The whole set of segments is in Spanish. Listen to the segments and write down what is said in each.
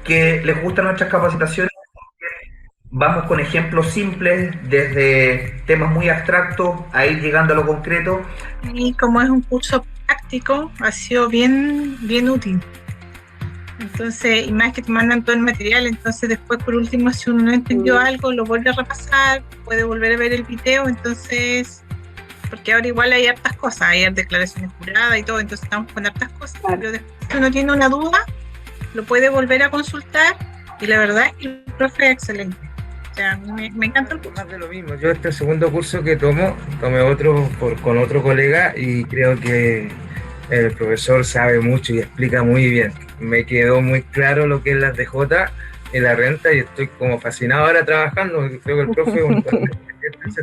que les gustan nuestras capacitaciones. Vamos con ejemplos simples, desde temas muy abstractos a ir llegando a lo concreto. Y como es un curso práctico, ha sido bien útil. Entonces, y más que te mandan todo el material, entonces después por último, si uno no entendió algo, lo vuelve a repasar, puede volver a ver el video, entonces, porque ahora igual hay hartas cosas, hay declaraciones juradas y todo, entonces estamos con hartas cosas, pero después si uno tiene una duda, lo puede volver a consultar y la verdad es que el profe es excelente. O sea, me encanta el curso. Más de lo mismo. Yo este segundo curso que tomé otro con otro colega y creo que el profesor sabe mucho y explica muy bien. Me quedó muy claro lo que es las DJ y la renta y estoy como fascinado ahora trabajando. Creo que el profe es un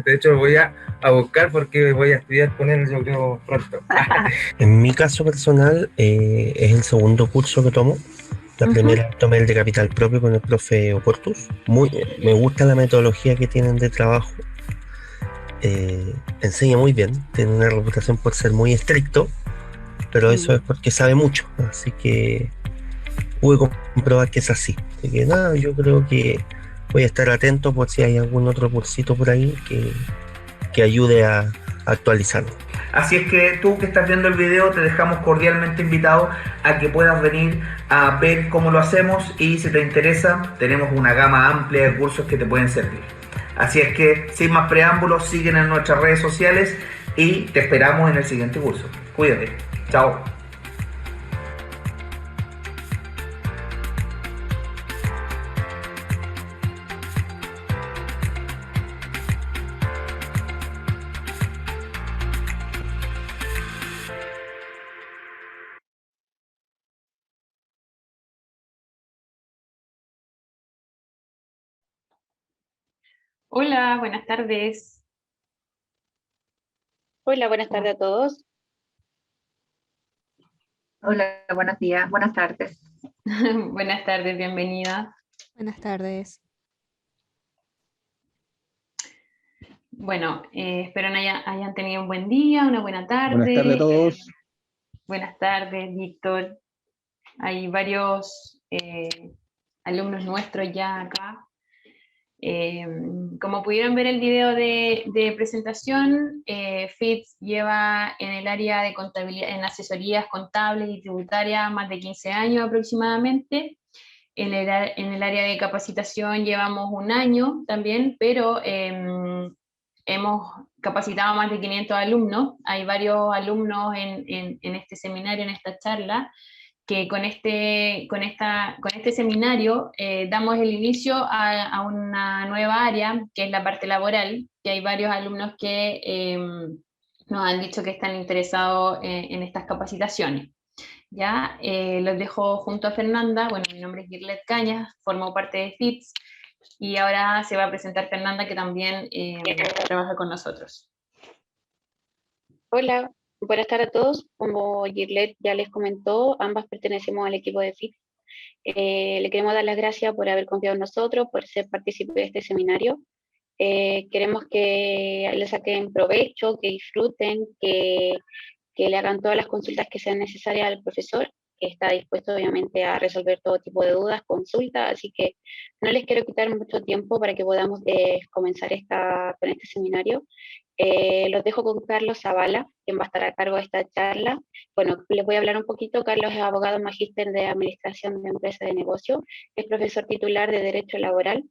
de hecho lo voy a buscar porque voy a estudiar con él yo creo pronto. En mi caso personal, es el segundo curso que tomo. La primera tomé el de capital propio con el profe Oportus. Me gusta la metodología que tienen de trabajo. Enseña muy bien, tiene una reputación por ser muy estricto, pero eso es porque sabe mucho. Así que pude comprobar que es así. Así que nada, yo creo que voy a estar atento por si hay algún otro cursito por ahí que ayude a actualizarlo. Así es que tú que estás viendo el video te dejamos cordialmente invitado a que puedas venir a ver cómo lo hacemos y si te interesa tenemos una gama amplia de cursos que te pueden servir. Así es que sin más preámbulos, síguenos en nuestras redes sociales y te esperamos en el siguiente curso. Cuídate. Chao. Hola, buenas tardes. Hola, buenas tardes a todos. Hola, buenos días, buenas tardes. Buenas tardes, bienvenida. Buenas tardes. Bueno, espero hayan tenido un buen día, una buena tarde. Buenas tardes a todos. Buenas tardes, Víctor. Hay varios alumnos nuestros ya acá. Como pudieron ver el video de presentación, FITS lleva en el área de contabilidad, en asesorías contables y tributarias más de 15 años aproximadamente. En el área de capacitación llevamos un año también, pero hemos capacitado a más de 500 alumnos. Hay varios alumnos en este seminario, en esta charla, que con este seminario damos el inicio a una nueva área, que es la parte laboral, que hay varios alumnos que nos han dicho que están interesados en estas capacitaciones. Ya, los dejo junto a Fernanda. Bueno, mi nombre es Girlet Cañas, formo parte de FITS, y ahora se va a presentar Fernanda, que también trabaja con nosotros. Hola, buenas tardes a todos. Como Girlet ya les comentó, ambas pertenecemos al equipo de FIT. Le queremos dar las gracias por haber confiado en nosotros, por ser partícipe de este seminario. Queremos que le saquen provecho, que disfruten, que le hagan todas las consultas que sean necesarias al profesor, que está dispuesto obviamente a resolver todo tipo de dudas, consultas, así que no les quiero quitar mucho tiempo para que podamos comenzar con este seminario. Los dejo con Carlos Zavala, quien va a estar a cargo de esta charla. Bueno, les voy a hablar un poquito. Carlos es abogado magíster de Administración de Empresas de Negocio, es profesor titular de Derecho Laboral,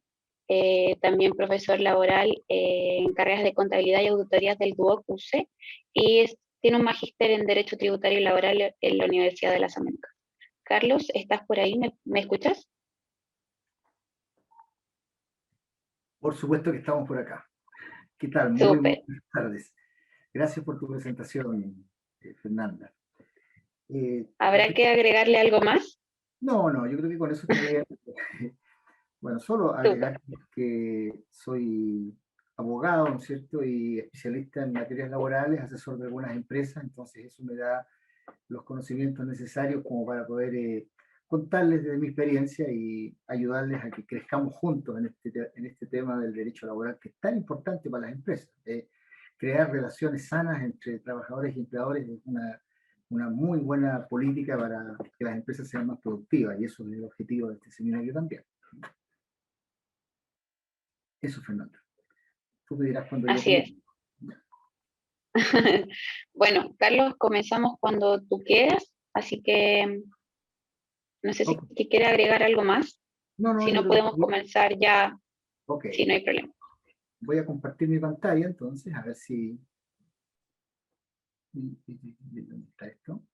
también profesor laboral en carreras de contabilidad y auditorías del DUOC UC, y tiene un magíster en Derecho Tributario y Laboral en la Universidad de las Américas. Carlos, ¿estás por ahí? ¿Me escuchas? Por supuesto que estamos por acá. ¿Qué tal? Muy buenas tardes. Gracias por tu presentación, Fernanda. ¿Habrá que agregarle algo más? No, yo creo que con eso estaría. Bueno, solo agregar que soy abogado, ¿no es cierto? Y especialista en materias laborales, asesor de algunas empresas, entonces eso me da los conocimientos necesarios como para poder contarles de mi experiencia y ayudarles a que crezcamos juntos en este tema del derecho laboral que es tan importante para las empresas. Crear relaciones sanas entre trabajadores y empleadores es una una muy buena política para que las empresas sean más productivas, y eso es el objetivo de este seminario también. Eso, Fernando. Tú me dirás cuando Así es. Bueno, Carlos, comenzamos cuando tú quieras, así que no sé si Okay. quiere agregar algo más. No, no, Si yo no, creo que podemos comenzar ya, ok. si no hay problema. Voy a compartir mi pantalla entonces, a ver si... ¿Dónde está esto?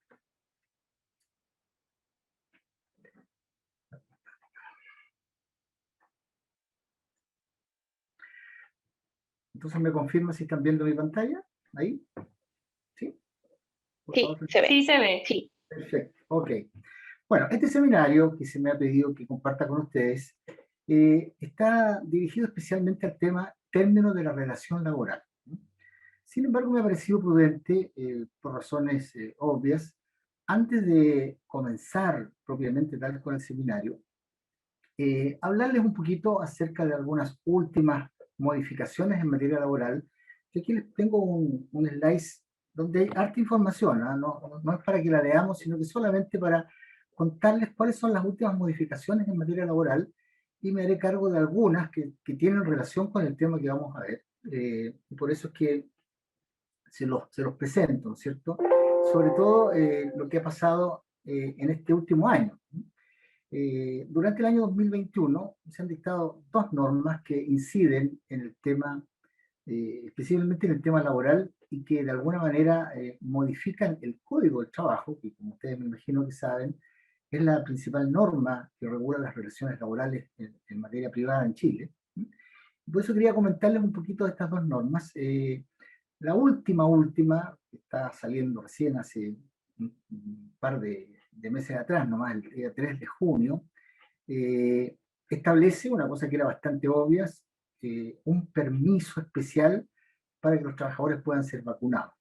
Entonces me confirma si están viendo mi pantalla. ¿Ahí? ¿Sí? Por Sí, favor. se ve. Sí, se ve. Sí. Perfecto, ok. Bueno, este seminario que se me ha pedido que comparta con ustedes está dirigido especialmente al tema términos de la relación laboral. Sin embargo, me ha parecido prudente, por razones obvias, antes de comenzar propiamente tal con el seminario, hablarles un poquito acerca de algunas últimas modificaciones en materia laboral, que aquí les tengo un slide donde hay harta información, ¿ah? No es para que la leamos, sino que solamente para contarles cuáles son las últimas modificaciones en materia laboral, y me haré cargo de algunas que tienen relación con el tema que vamos a ver. Y por eso es que se los presento, ¿no es cierto? Sobre todo lo que ha pasado en este último año. Durante el año 2021 se han dictado dos normas que inciden en el tema, especialmente en el tema laboral, y que de alguna manera modifican el Código del Trabajo, que como ustedes me imagino que saben, es la principal norma que regula las relaciones laborales en materia privada en Chile. Por eso quería comentarles un poquito de estas dos normas. La última, que está saliendo recién hace un par de meses atrás, nomás el día 3 de junio, establece una cosa que era bastante obvia, un permiso especial para que los trabajadores puedan ser vacunados.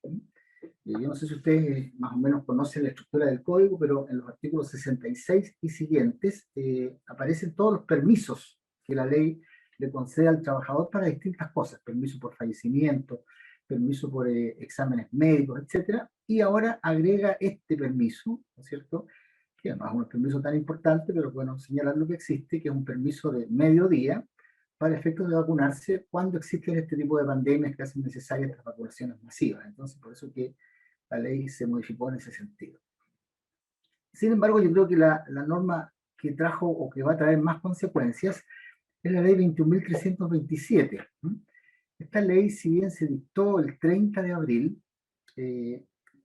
Yo no sé si ustedes más o menos conocen la estructura del código, pero en los artículos 66 y siguientes aparecen todos los permisos que la ley le concede al trabajador para distintas cosas: permiso por fallecimiento, permiso por exámenes médicos, etcétera, y ahora agrega este permiso, ¿no es cierto?, que no es un permiso tan importante, pero bueno, señalar lo que existe, que es un permiso de medio día para efectos de vacunarse cuando existen este tipo de pandemias que hacen necesarias estas vacunaciones masivas. Entonces, por eso que la ley se modificó en ese sentido. Sin embargo, yo creo que la norma que trajo o que va a traer más consecuencias es la ley 21.327. Esta ley, si bien se dictó el 30 de abril,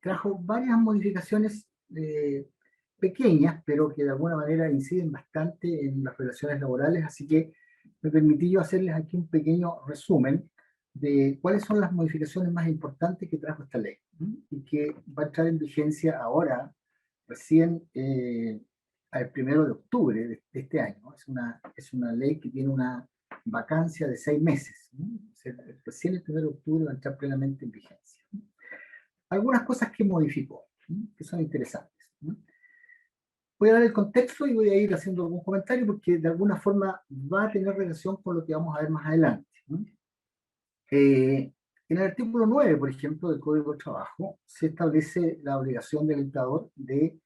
trajo varias modificaciones pequeñas, pero que de alguna manera inciden bastante en las relaciones laborales, así que me permití yo hacerles aquí un pequeño resumen de cuáles son las modificaciones más importantes que trajo esta ley, y que va a entrar en vigencia ahora, recién al 1 de octubre de este año. Es una ley que tiene una vacancia de 6 meses. O sea, recién el 1 de octubre va a entrar plenamente en vigencia. Algunas cosas que modificó, que son interesantes. Voy a dar el contexto y voy a ir haciendo algún comentario porque de alguna forma va a tener relación con lo que vamos a ver más adelante. En el artículo 9, por ejemplo, del Código de Trabajo, se establece la obligación del empleador de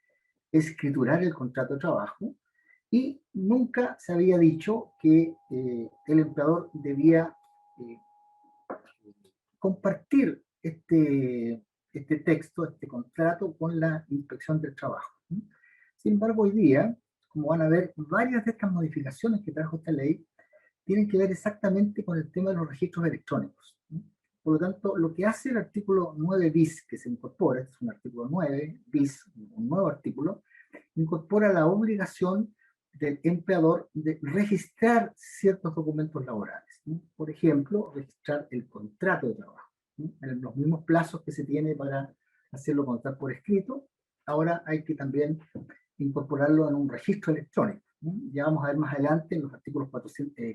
escriturar el contrato de trabajo, y nunca se había dicho que el empleador debía compartir este texto, este contrato, con la inspección del trabajo. Sin embargo, hoy día, como van a ver, varias de estas modificaciones que trajo esta ley tienen que ver exactamente con el tema de los registros electrónicos. Por lo tanto, lo que hace el artículo 9 bis que se incorpora, este es un artículo 9 bis, un nuevo artículo, incorpora la obligación del empleador de registrar ciertos documentos laborales. Por ejemplo, registrar el contrato de trabajo. En los mismos plazos que se tiene para hacerlo constar por escrito, ahora hay que también incorporarlo en un registro electrónico. Ya vamos a ver más adelante en los artículos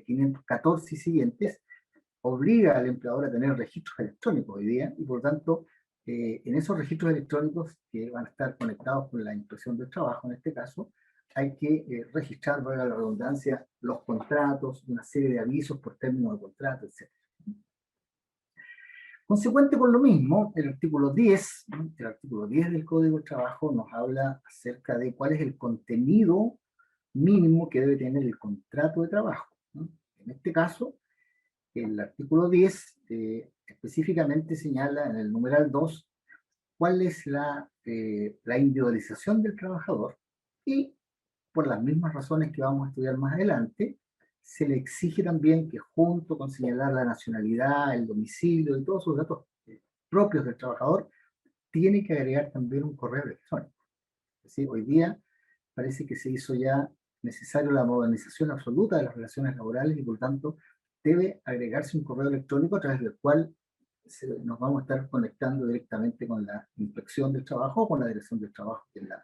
514 y siguientes, obliga al empleador a tener registros electrónicos hoy día, y por lo tanto, en esos registros electrónicos que van a estar conectados con la inspección del trabajo, en este caso, hay que registrar, valga la redundancia, los contratos, una serie de avisos por término de contrato, etc. Consecuente con lo mismo, el artículo 10, ¿no? El artículo 10 del Código del Trabajo nos habla acerca de cuál es el contenido mínimo que debe tener el contrato de trabajo, ¿no? En este caso, el artículo 10 específicamente señala en el numeral 2 cuál es la individualización del trabajador, y por las mismas razones que vamos a estudiar más adelante, se le exige también que junto con señalar la nacionalidad, el domicilio y todos sus datos propios del trabajador, tiene que agregar también un correo electrónico. Es decir, hoy día parece que se hizo ya necesario la modernización absoluta de las relaciones laborales y por tanto debe agregarse un correo electrónico a través del cual nos vamos a estar conectando directamente con la inspección del trabajo o con la dirección del trabajo, que es la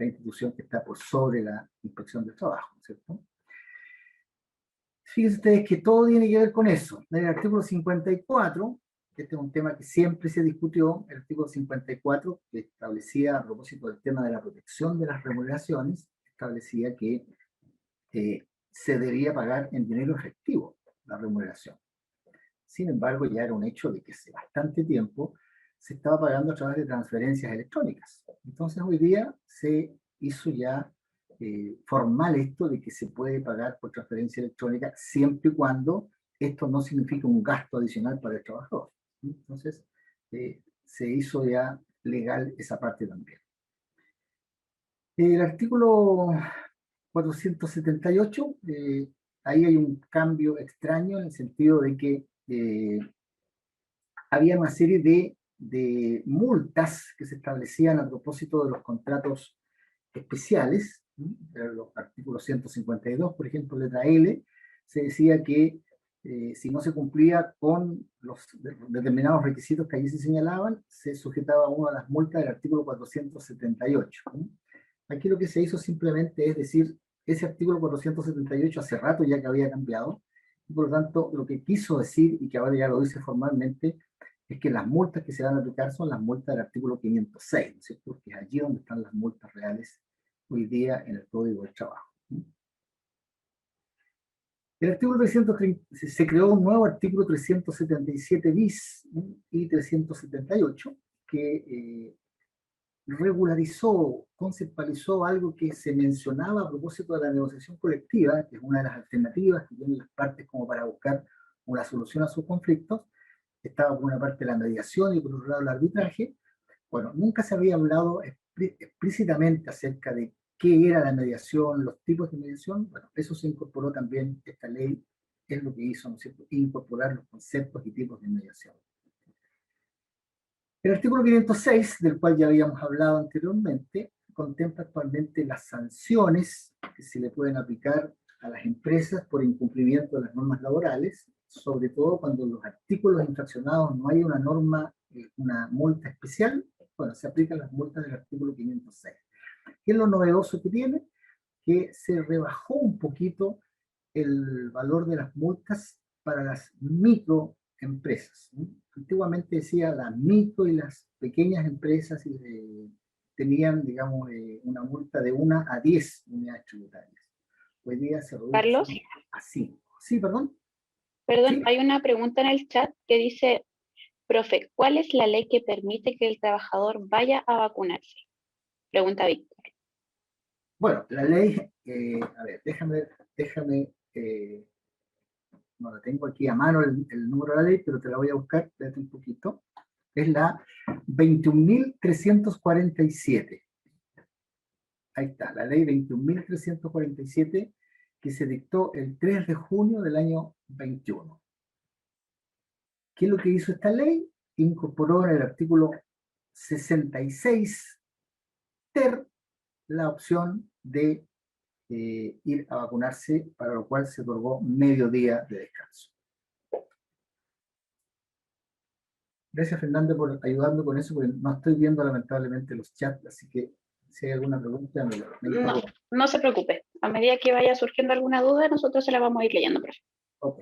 institución que está por sobre la inspección del trabajo, ¿cierto? Fíjense ustedes que todo tiene que ver con eso. En el artículo 54, este es un tema que siempre se discutió, el artículo 54, que establecía, a propósito del tema de la protección de las remuneraciones, establecía que se debería pagar en dinero efectivo la remuneración. Sin embargo, ya era un hecho de que hace bastante tiempo se estaba pagando a través de transferencias electrónicas. Entonces, hoy día se hizo ya formal esto de que se puede pagar por transferencia electrónica siempre y cuando esto no signifique un gasto adicional para el trabajador. Entonces, se hizo ya legal esa parte también. El artículo 478, ahí hay un cambio extraño en el sentido de que había una serie de multas que se establecían a propósito de los contratos especiales. Los artículos 152, por ejemplo, letra L, se decía que si no se cumplía con los determinados requisitos que allí se señalaban, se sujetaba uno a las multas del artículo 478. Aquí lo que se hizo simplemente es decir, ese artículo 478 hace rato ya que había cambiado, y por lo tanto lo que quiso decir, y que ahora ya lo dice formalmente, es que las multas que se van a aplicar son las multas del artículo 506, ¿no es cierto? Porque es allí donde están las multas reales hoy día en el Código del Trabajo. El artículo 330, se creó un nuevo artículo 377 bis y 378 que regularizó, conceptualizó algo que se mencionaba a propósito de la negociación colectiva, que es una de las alternativas que tienen las partes como para buscar una solución a sus conflictos. Estaba por una parte la mediación y por otro lado el arbitraje. Bueno, nunca se había hablado explícitamente acerca de qué era la mediación, los tipos de mediación. Bueno, eso se incorporó también, esta ley es lo que hizo, ¿no es cierto?, incorporar los conceptos y tipos de mediación. El artículo 506, del cual ya habíamos hablado anteriormente, contempla actualmente las sanciones que se le pueden aplicar a las empresas por incumplimiento de las normas laborales, sobre todo cuando los artículos infraccionados no hay una norma, una multa especial. Bueno, se aplican las multas del artículo 506. ¿Qué es lo novedoso que tiene? Que se rebajó un poquito el valor de las multas para las microempresas. Antiguamente decía las micro y las pequeñas empresas tenían, digamos, una multa de 1 a 10 unidades tributarias. Hoy día se reduce Carlos. a 5. Sí, perdón. Perdón, Sí. Hay una pregunta en el chat que dice, profe, ¿cuál es la ley que permite que el trabajador vaya a vacunarse? Pregunta Víctor. Bueno, la ley, a ver, déjame, no la tengo aquí a mano el número de la ley, pero te la voy a buscar, espérate un poquito. Es la 21.347. Ahí está, la ley 21.347 que se dictó el 3 de junio del año 21. ¿Qué es lo que hizo esta ley? Incorporó en el artículo 66 ter la opción de ir a vacunarse, para lo cual se otorgó medio día de descanso. Gracias, Fernando, por ayudarme con eso, porque no estoy viendo lamentablemente los chats, así que si hay alguna pregunta, me No se preocupe. A medida que vaya surgiendo alguna duda, nosotros se la vamos a ir leyendo, profe. Ok.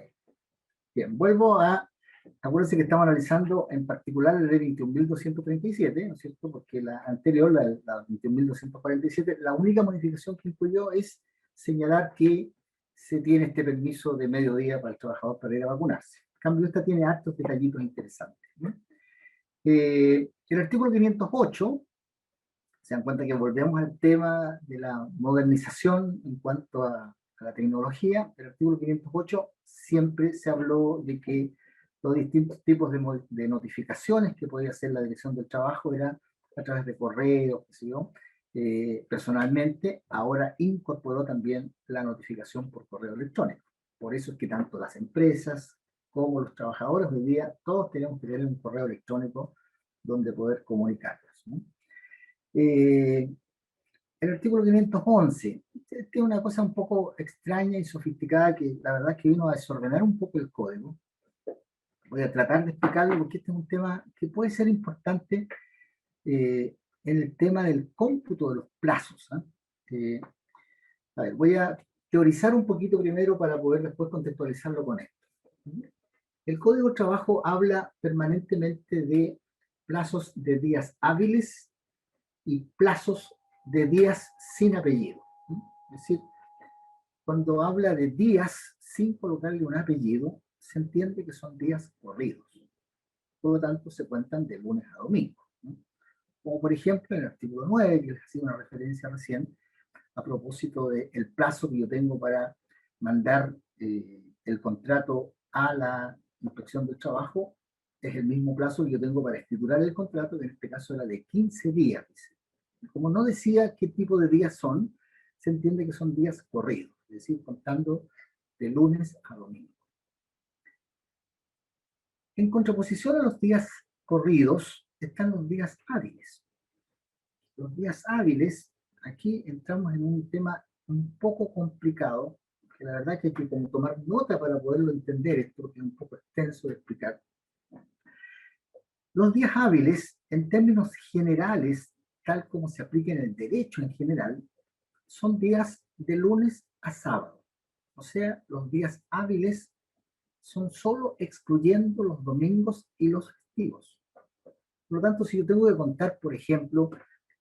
Bien, vuelvo a... Acuérdense que estamos analizando en particular la ley 21.237, ¿no es cierto? Porque la anterior, la 21.247, la única modificación que incluyó es señalar que se tiene este permiso de medio día para el trabajador para ir a vacunarse. cambio, esta tiene hartos detallitos interesantes, ¿no? El artículo 508, se dan cuenta que volvemos al tema de la modernización en cuanto a la tecnología. El artículo 508 siempre se habló de que los distintos tipos de notificaciones que podía hacer la Dirección del Trabajo eran a través de correo, qué sé yo. Personalmente, ahora incorporó también la notificación por correo electrónico. Por eso es que tanto las empresas como los trabajadores hoy día, todos tenemos que tener un correo electrónico donde poder comunicarnos, ¿no? El artículo 511 tiene una cosa un poco extraña y sofisticada que la verdad es que vino a desordenar un poco el código. Voy a tratar de explicarlo porque este es un tema que puede ser importante en el tema del cómputo de los plazos, ¿eh? A ver, voy a teorizar un poquito primero para poder después contextualizarlo con esto. El Código de Trabajo habla permanentemente de plazos de días hábiles y plazos de días sin apellido. Es decir, cuando habla de días sin colocarle un apellido, se entiende que son días corridos. Por lo tanto, se cuentan de lunes a domingo, ¿no? Como por ejemplo en el artículo 9, que les hacía una referencia recién, a propósito del plazo que yo tengo para mandar el contrato a la Inspección del Trabajo, es el mismo plazo que yo tengo para escriturar el contrato, que en este caso era de 15 días. Como no decía qué tipo de días son, se entiende que son días corridos, es decir, contando de lunes a domingo. En contraposición a los días corridos están los días hábiles. Los días hábiles, aquí entramos en un tema un poco complicado, que la verdad que hay que como tomar nota para poderlo entender esto, porque es un poco extenso de explicar. Los días hábiles, en términos generales, tal como se aplica en el derecho en general, son días de lunes a sábado. O sea, los días hábiles son solo excluyendo los domingos y los festivos. Por lo tanto, si yo tengo que contar, por ejemplo,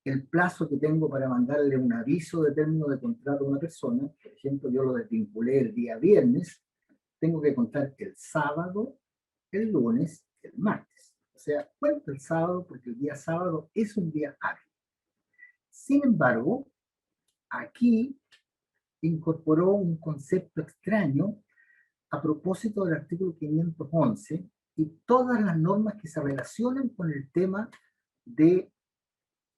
el plazo que tengo para mandarle un aviso de término de contrato a una persona, por ejemplo, yo lo desvinculé el día viernes, tengo que contar el sábado, el lunes, el martes. O sea, cuento el sábado porque el día sábado es un día hábil. Sin embargo, aquí incorporó un concepto extraño a propósito del artículo 511 y todas las normas que se relacionan con el tema de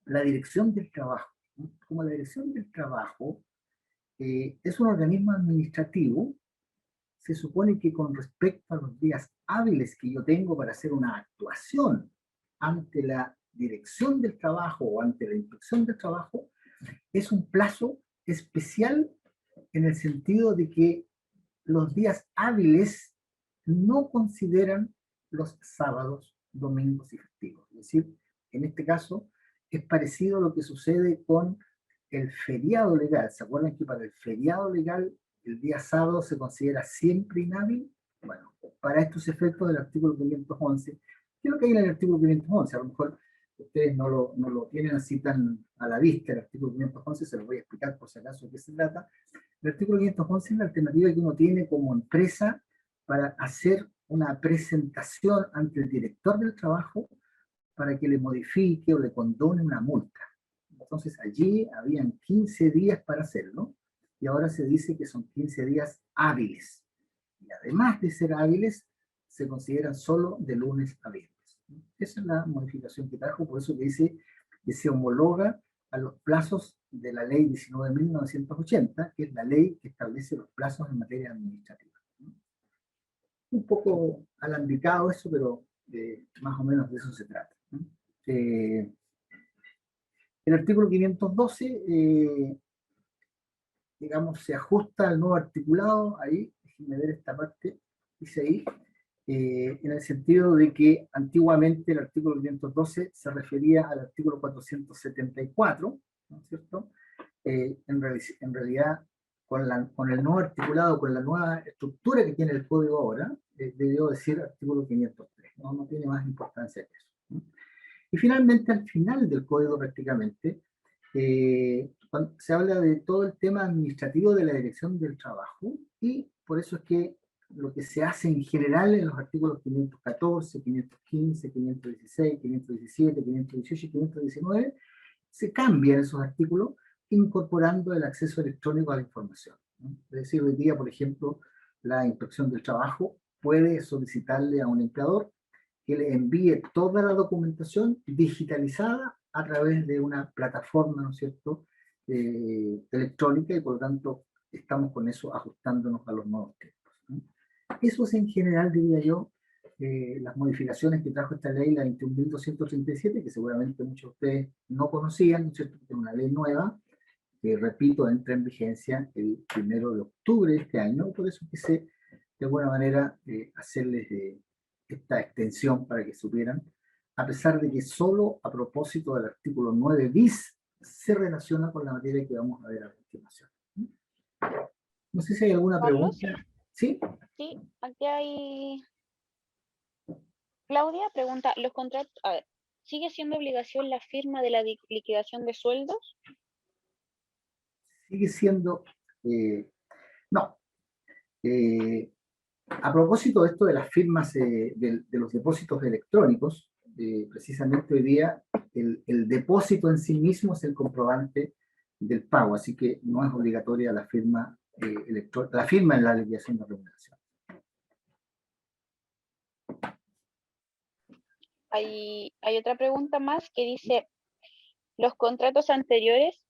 la Dirección del Trabajo. Como la Dirección del Trabajo es un organismo administrativo, se supone que con respecto a los días hábiles que yo tengo para hacer una actuación ante la Dirección del Trabajo o ante la Inspección del Trabajo, es un plazo especial en el sentido de que los días hábiles no consideran los sábados, domingos y festivos. Es decir, en este caso es parecido a lo que sucede con el feriado legal. ¿Se acuerdan que para el feriado legal el día sábado se considera siempre inhábil? Bueno, para estos efectos del artículo 511, ¿qué es lo que hay en el artículo 511? A lo mejor ustedes no lo tienen así tan a la vista, el artículo 511, se lo voy a explicar por si acaso de qué se trata. El artículo 511 es la alternativa que uno tiene como empresa para hacer una presentación ante el director del trabajo para que le modifique o le condone una multa. Entonces allí habían 15 días para hacerlo y ahora se dice que son 15 días hábiles. Y además de ser hábiles, se consideran solo de lunes a viernes. Esa es la modificación que trajo, por eso que dice que se homologa a los plazos de la ley 19.980, que es la ley que establece los plazos en materia administrativa. Un poco alambicado eso, pero más o menos de eso se trata. El artículo 512, digamos, se ajusta al nuevo articulado, ahí, déjenme ver esta parte, dice ahí, en el sentido de que antiguamente el artículo 512 se refería al artículo 474, ¿no es cierto? En realidad, con el nuevo articulado, con la nueva estructura que tiene el código ahora, debió decir artículo 503, no tiene más importancia que eso, ¿no? Y finalmente, al final del código prácticamente, se habla de todo el tema administrativo de la Dirección del Trabajo, y por eso es que lo que se hace en general en los artículos 514, 515, 516, 517, 518 y 519, se cambian esos artículos incorporando el acceso electrónico a la información, ¿no? Es decir, hoy día, por ejemplo, la Inspección del Trabajo puede solicitarle a un empleador que le envíe toda la documentación digitalizada a través de una plataforma, ¿no es cierto?, electrónica, y por lo tanto estamos con eso ajustándonos a los nuevos tiempos, ¿no? Eso es en general, diría yo, las modificaciones que trajo esta ley, la 21.237, que seguramente muchos de ustedes no conocían, ¿no es cierto?, que es una ley nueva, que repito, entra en vigencia el 1 de octubre de este año, por eso quise de alguna manera hacerles esta extensión para que supieran, a pesar de que solo a propósito del artículo 9 bis se relaciona con la materia que vamos a ver a continuación. No sé si hay alguna Carlos, pregunta. ¿Sí? sí, aquí hay... Claudia pregunta, los contratos, a ver, ¿sigue siendo obligación la firma de la liquidación de sueldos? Sigue siendo... no. A propósito de esto de las firmas de los depósitos electrónicos, precisamente hoy día el depósito en sí mismo es el comprobante del pago, así que no es obligatoria la firma la firma en la liquidación de remuneración. Hay otra pregunta más que dice, ¿los contratos anteriores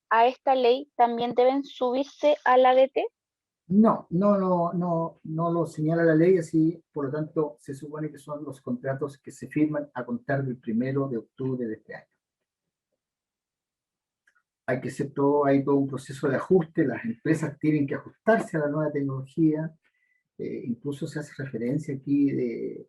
a esta ley también deben subirse a la ADT? No lo señala la ley, así por lo tanto se supone que son los contratos que se firman a contar del 1 de octubre de este año. Hay todo un proceso de ajuste, las empresas tienen que ajustarse a la nueva tecnología, incluso se hace referencia aquí de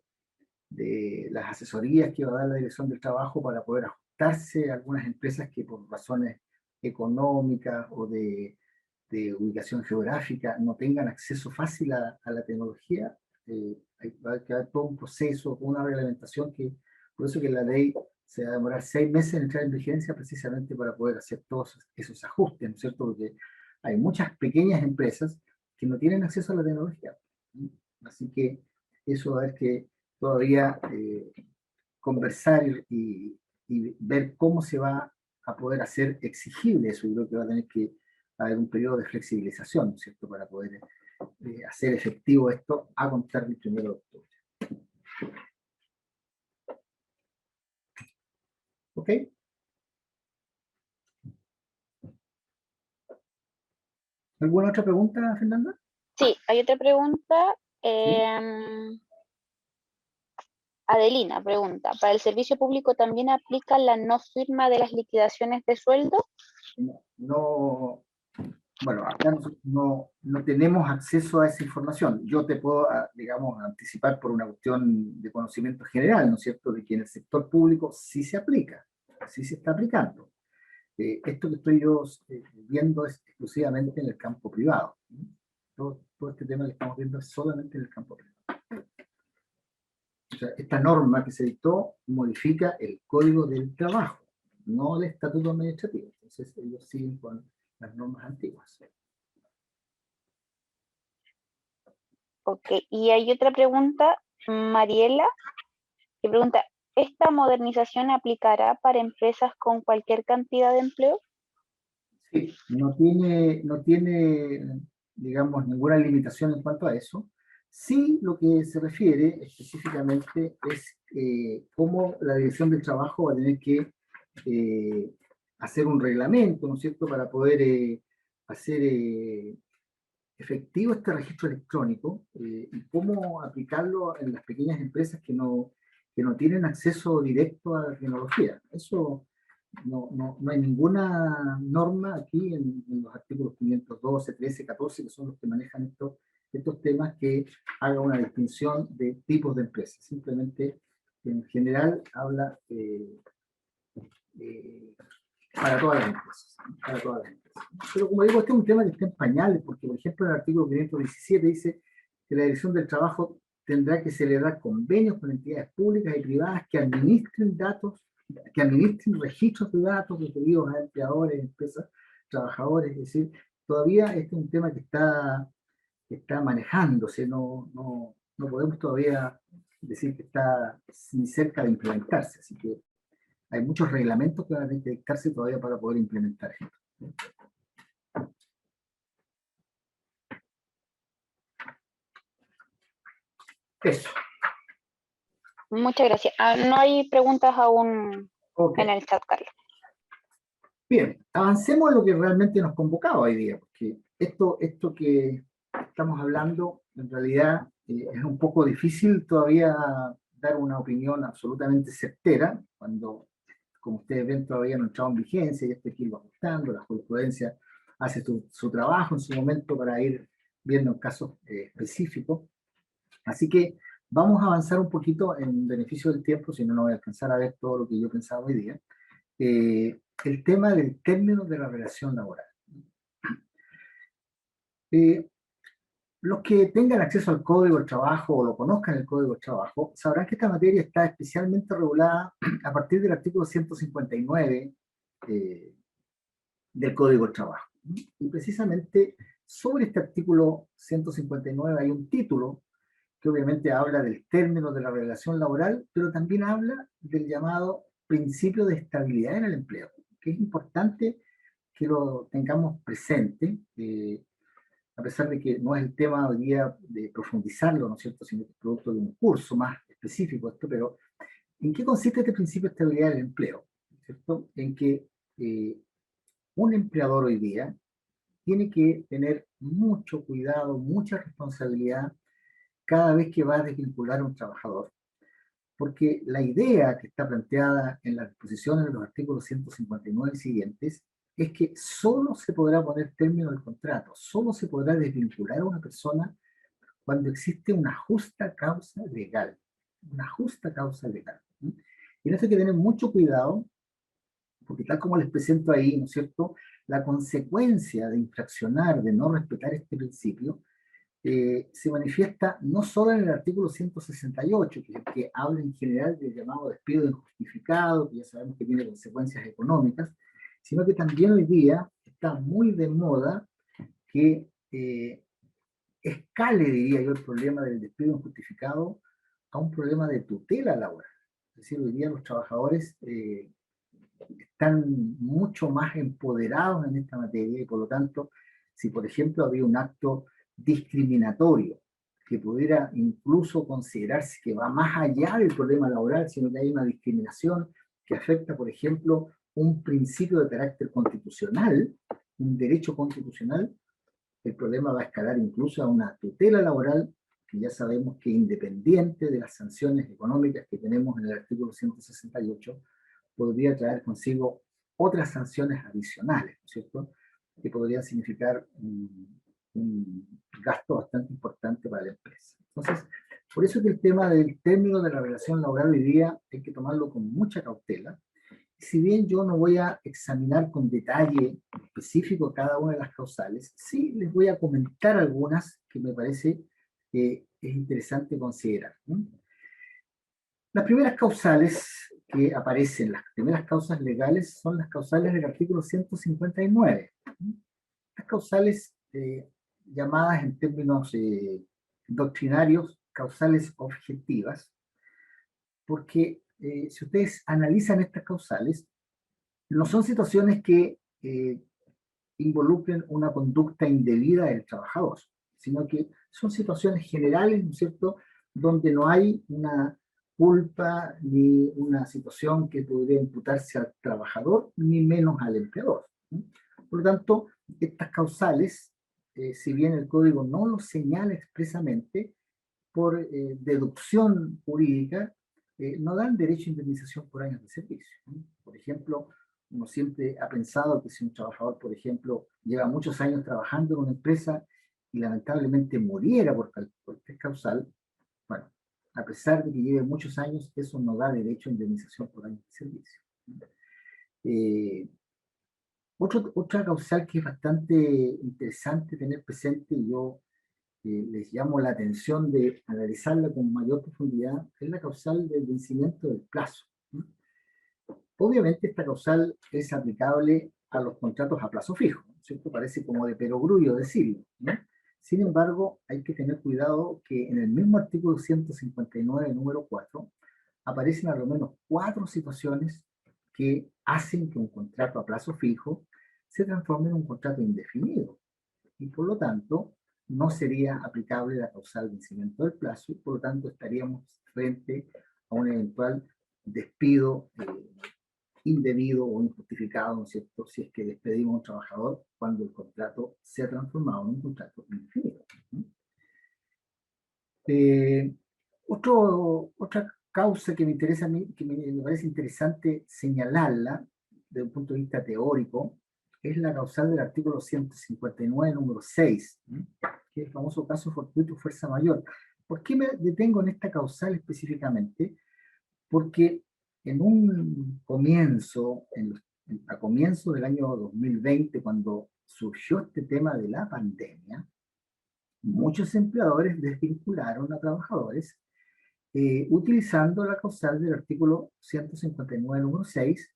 las asesorías que va a dar la Dirección del Trabajo para poder ajustarse a algunas empresas que por razones económicas o de ubicación geográfica no tengan acceso fácil a la tecnología. Va a quedar todo un proceso, una reglamentación por eso que la ley se va a demorar 6 meses en entrar en vigencia, precisamente para poder hacer todos esos ajustes, ¿no es cierto? Porque hay muchas pequeñas empresas que no tienen acceso a la tecnología. Así que eso va a haber que todavía conversar y ver cómo se va a poder hacer exigible eso. Yo creo que va a tener que haber un periodo de flexibilización, ¿no es cierto?, para poder hacer efectivo esto a contar del 1 de octubre. ¿Ok? ¿Alguna otra pregunta, Fernanda? Sí, hay otra pregunta. Adelina pregunta, ¿para el servicio público también aplica la no firma de las liquidaciones de sueldo? No, bueno, acá nosotros no tenemos acceso a esa información. Yo te puedo, digamos, anticipar por una cuestión de conocimiento general, ¿no es cierto?, de que en el sector público sí se aplica, sí se está aplicando. Esto que estoy yo viendo es exclusivamente en el campo privado. Todo este tema que estamos viendo es solamente en el campo privado. O sea, esta norma que se dictó modifica el Código del Trabajo, no el Estatuto Administrativo. Entonces ellos siguen con las normas antiguas. Ok, y hay otra pregunta, Mariela, que pregunta, ¿esta modernización aplicará para empresas con cualquier cantidad de empleo? Sí, no tiene, digamos, ninguna limitación en cuanto a eso. Sí, lo que se refiere específicamente es cómo la Dirección del Trabajo va a tener que hacer un reglamento, ¿no es cierto?, para poder hacer efectivo este registro electrónico y cómo aplicarlo en las pequeñas empresas que no tienen acceso directo a la tecnología. Eso no hay ninguna norma aquí en los artículos 512, 13, 14, que son los que manejan estos temas, que haga una distinción de tipos de empresas. Simplemente, en general, habla para todas las empresas. Para todas las empresas. Pero como digo, este es un tema que está en pañales, porque, por ejemplo, el artículo 517 dice que la Dirección del Trabajo tendrá que celebrar convenios con entidades públicas y privadas que administren registros de datos referidos a empleadores, empresas, trabajadores. Es decir, todavía este es un tema que está está manejándose, no podemos todavía decir que está ni cerca de implementarse, así que hay muchos reglamentos que van a tener que dictarse todavía para poder implementar esto. Eso. Muchas gracias. No hay preguntas aún Okay. en el chat, Carlos. Bien, avancemos a lo que realmente nos convocaba hoy día, porque esto que estamos hablando en realidad es un poco difícil todavía dar una opinión absolutamente certera, cuando, como ustedes ven, todavía no ha entrado en vigencia y esto hay que irlo ajustando, la jurisprudencia hace su trabajo en su momento para ir viendo casos específicos. Así que vamos a avanzar un poquito en beneficio del tiempo, si no, no voy a alcanzar a ver todo lo que yo pensaba hoy día. El tema del término de la relación laboral. Los que tengan acceso al Código del Trabajo o lo conozcan el Código del Trabajo, sabrán que esta materia está especialmente regulada a partir del artículo 159 del Código del Trabajo. Y precisamente sobre este artículo 159 hay un título que obviamente habla del término de la relación laboral, pero también habla del llamado principio de estabilidad en el empleo, que es importante que lo tengamos presente, a pesar de que no es el tema hoy día de profundizarlo, ¿no es cierto?, sino que es producto de un curso más específico esto, pero ¿en qué consiste este principio de estabilidad del empleo? ¿Cierto? En que un empleador hoy día tiene que tener mucho cuidado, mucha responsabilidad cada vez que va a desvincular a un trabajador, porque la idea que está planteada en las disposiciones de los artículos 159 y siguientes es que solo se podrá poner término al contrato, solo se podrá desvincular a una persona cuando existe una justa causa legal, una justa causa legal. Y en eso hay que tener mucho cuidado, porque tal como les presento ahí, ¿no es cierto?, la consecuencia de infraccionar, de no respetar este principio, se manifiesta no solo en el artículo 168, que es el que habla en general del llamado despido injustificado, que ya sabemos que tiene consecuencias económicas, sino que también hoy día está muy de moda que escale, diría yo, el problema del despido injustificado a un problema de tutela laboral. Es decir, hoy día los trabajadores están mucho más empoderados en esta materia y por lo tanto, si por ejemplo había un acto discriminatorio que pudiera incluso considerarse que va más allá del problema laboral, sino que hay una discriminación que afecta, por ejemplo, un principio de carácter constitucional, un derecho constitucional, el problema va a escalar incluso a una tutela laboral, que ya sabemos que independiente de las sanciones económicas que tenemos en el artículo 168, podría traer consigo otras sanciones adicionales, ¿no es cierto?, que podrían significar un gasto bastante importante para la empresa. Entonces, por eso que el tema del término de la relación laboral hoy día hay que tomarlo con mucha cautela. Si bien yo no voy a examinar con detalle específico cada una de las causales, sí les voy a comentar algunas que me parece que es interesante considerar, ¿no? Las primeras causales que aparecen, las primeras causas legales, son las causales del artículo 159. Las causales llamadas en términos doctrinarios, causales objetivas, porque si ustedes analizan estas causales, no son situaciones que involucren una conducta indebida del trabajador, sino que son situaciones generales, ¿no es cierto?, donde no hay una culpa ni una situación que podría imputarse al trabajador, ni menos al empleador, ¿no? Por lo tanto, estas causales, si bien el código no lo señala expresamente, por deducción jurídica, no dan derecho a indemnización por años de servicio, ¿no? Por ejemplo, uno siempre ha pensado que si un trabajador, por ejemplo, lleva muchos años trabajando en una empresa y lamentablemente muriera por este causal, bueno, a pesar de que lleve muchos años, eso no da derecho a indemnización por años de servicio. Otra causal que es bastante interesante tener presente, y yo les llamo la atención de analizarla con mayor profundidad, es la causal del vencimiento del plazo. Obviamente esta causal es aplicable a los contratos a plazo fijo, ¿cierto? Parece como de perogrullo decirlo, ¿no? Sin embargo, hay que tener cuidado que en el mismo artículo 159, número 4, aparecen al menos 4 situaciones que hacen que un contrato a plazo fijo se transforme en un contrato indefinido y por lo tanto no sería aplicable la causal de vencimiento del plazo y por lo tanto estaríamos frente a un eventual despido indebido o injustificado, ¿no es cierto?, si es que despedimos a un trabajador cuando el contrato se ha transformado en un contrato indefinido. Otra causa que me interesa a mí, que me parece interesante señalarla desde un punto de vista teórico, es la causal del artículo 159, número 6, que es el famoso caso fortuito fuerza mayor. ¿Por qué me detengo en esta causal específicamente? Porque en un comienzo, a comienzo del año 2020, cuando surgió este tema de la pandemia, muchos empleadores desvincularon a trabajadores utilizando la causal del artículo 159, número 6,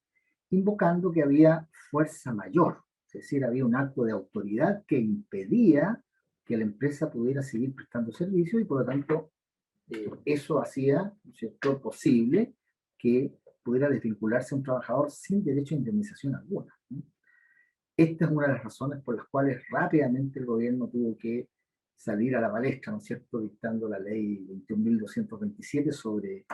invocando que había fuerza mayor, es decir, había un acto de autoridad que impedía que la empresa pudiera seguir prestando servicios y por lo tanto eso hacía, ¿no es cierto?, posible que pudiera desvincularse a un trabajador sin derecho a indemnización alguna. Esta es una de las razones por las cuales rápidamente el gobierno tuvo que salir a la palestra, ¿no es cierto?, dictando la ley 21.227 sobre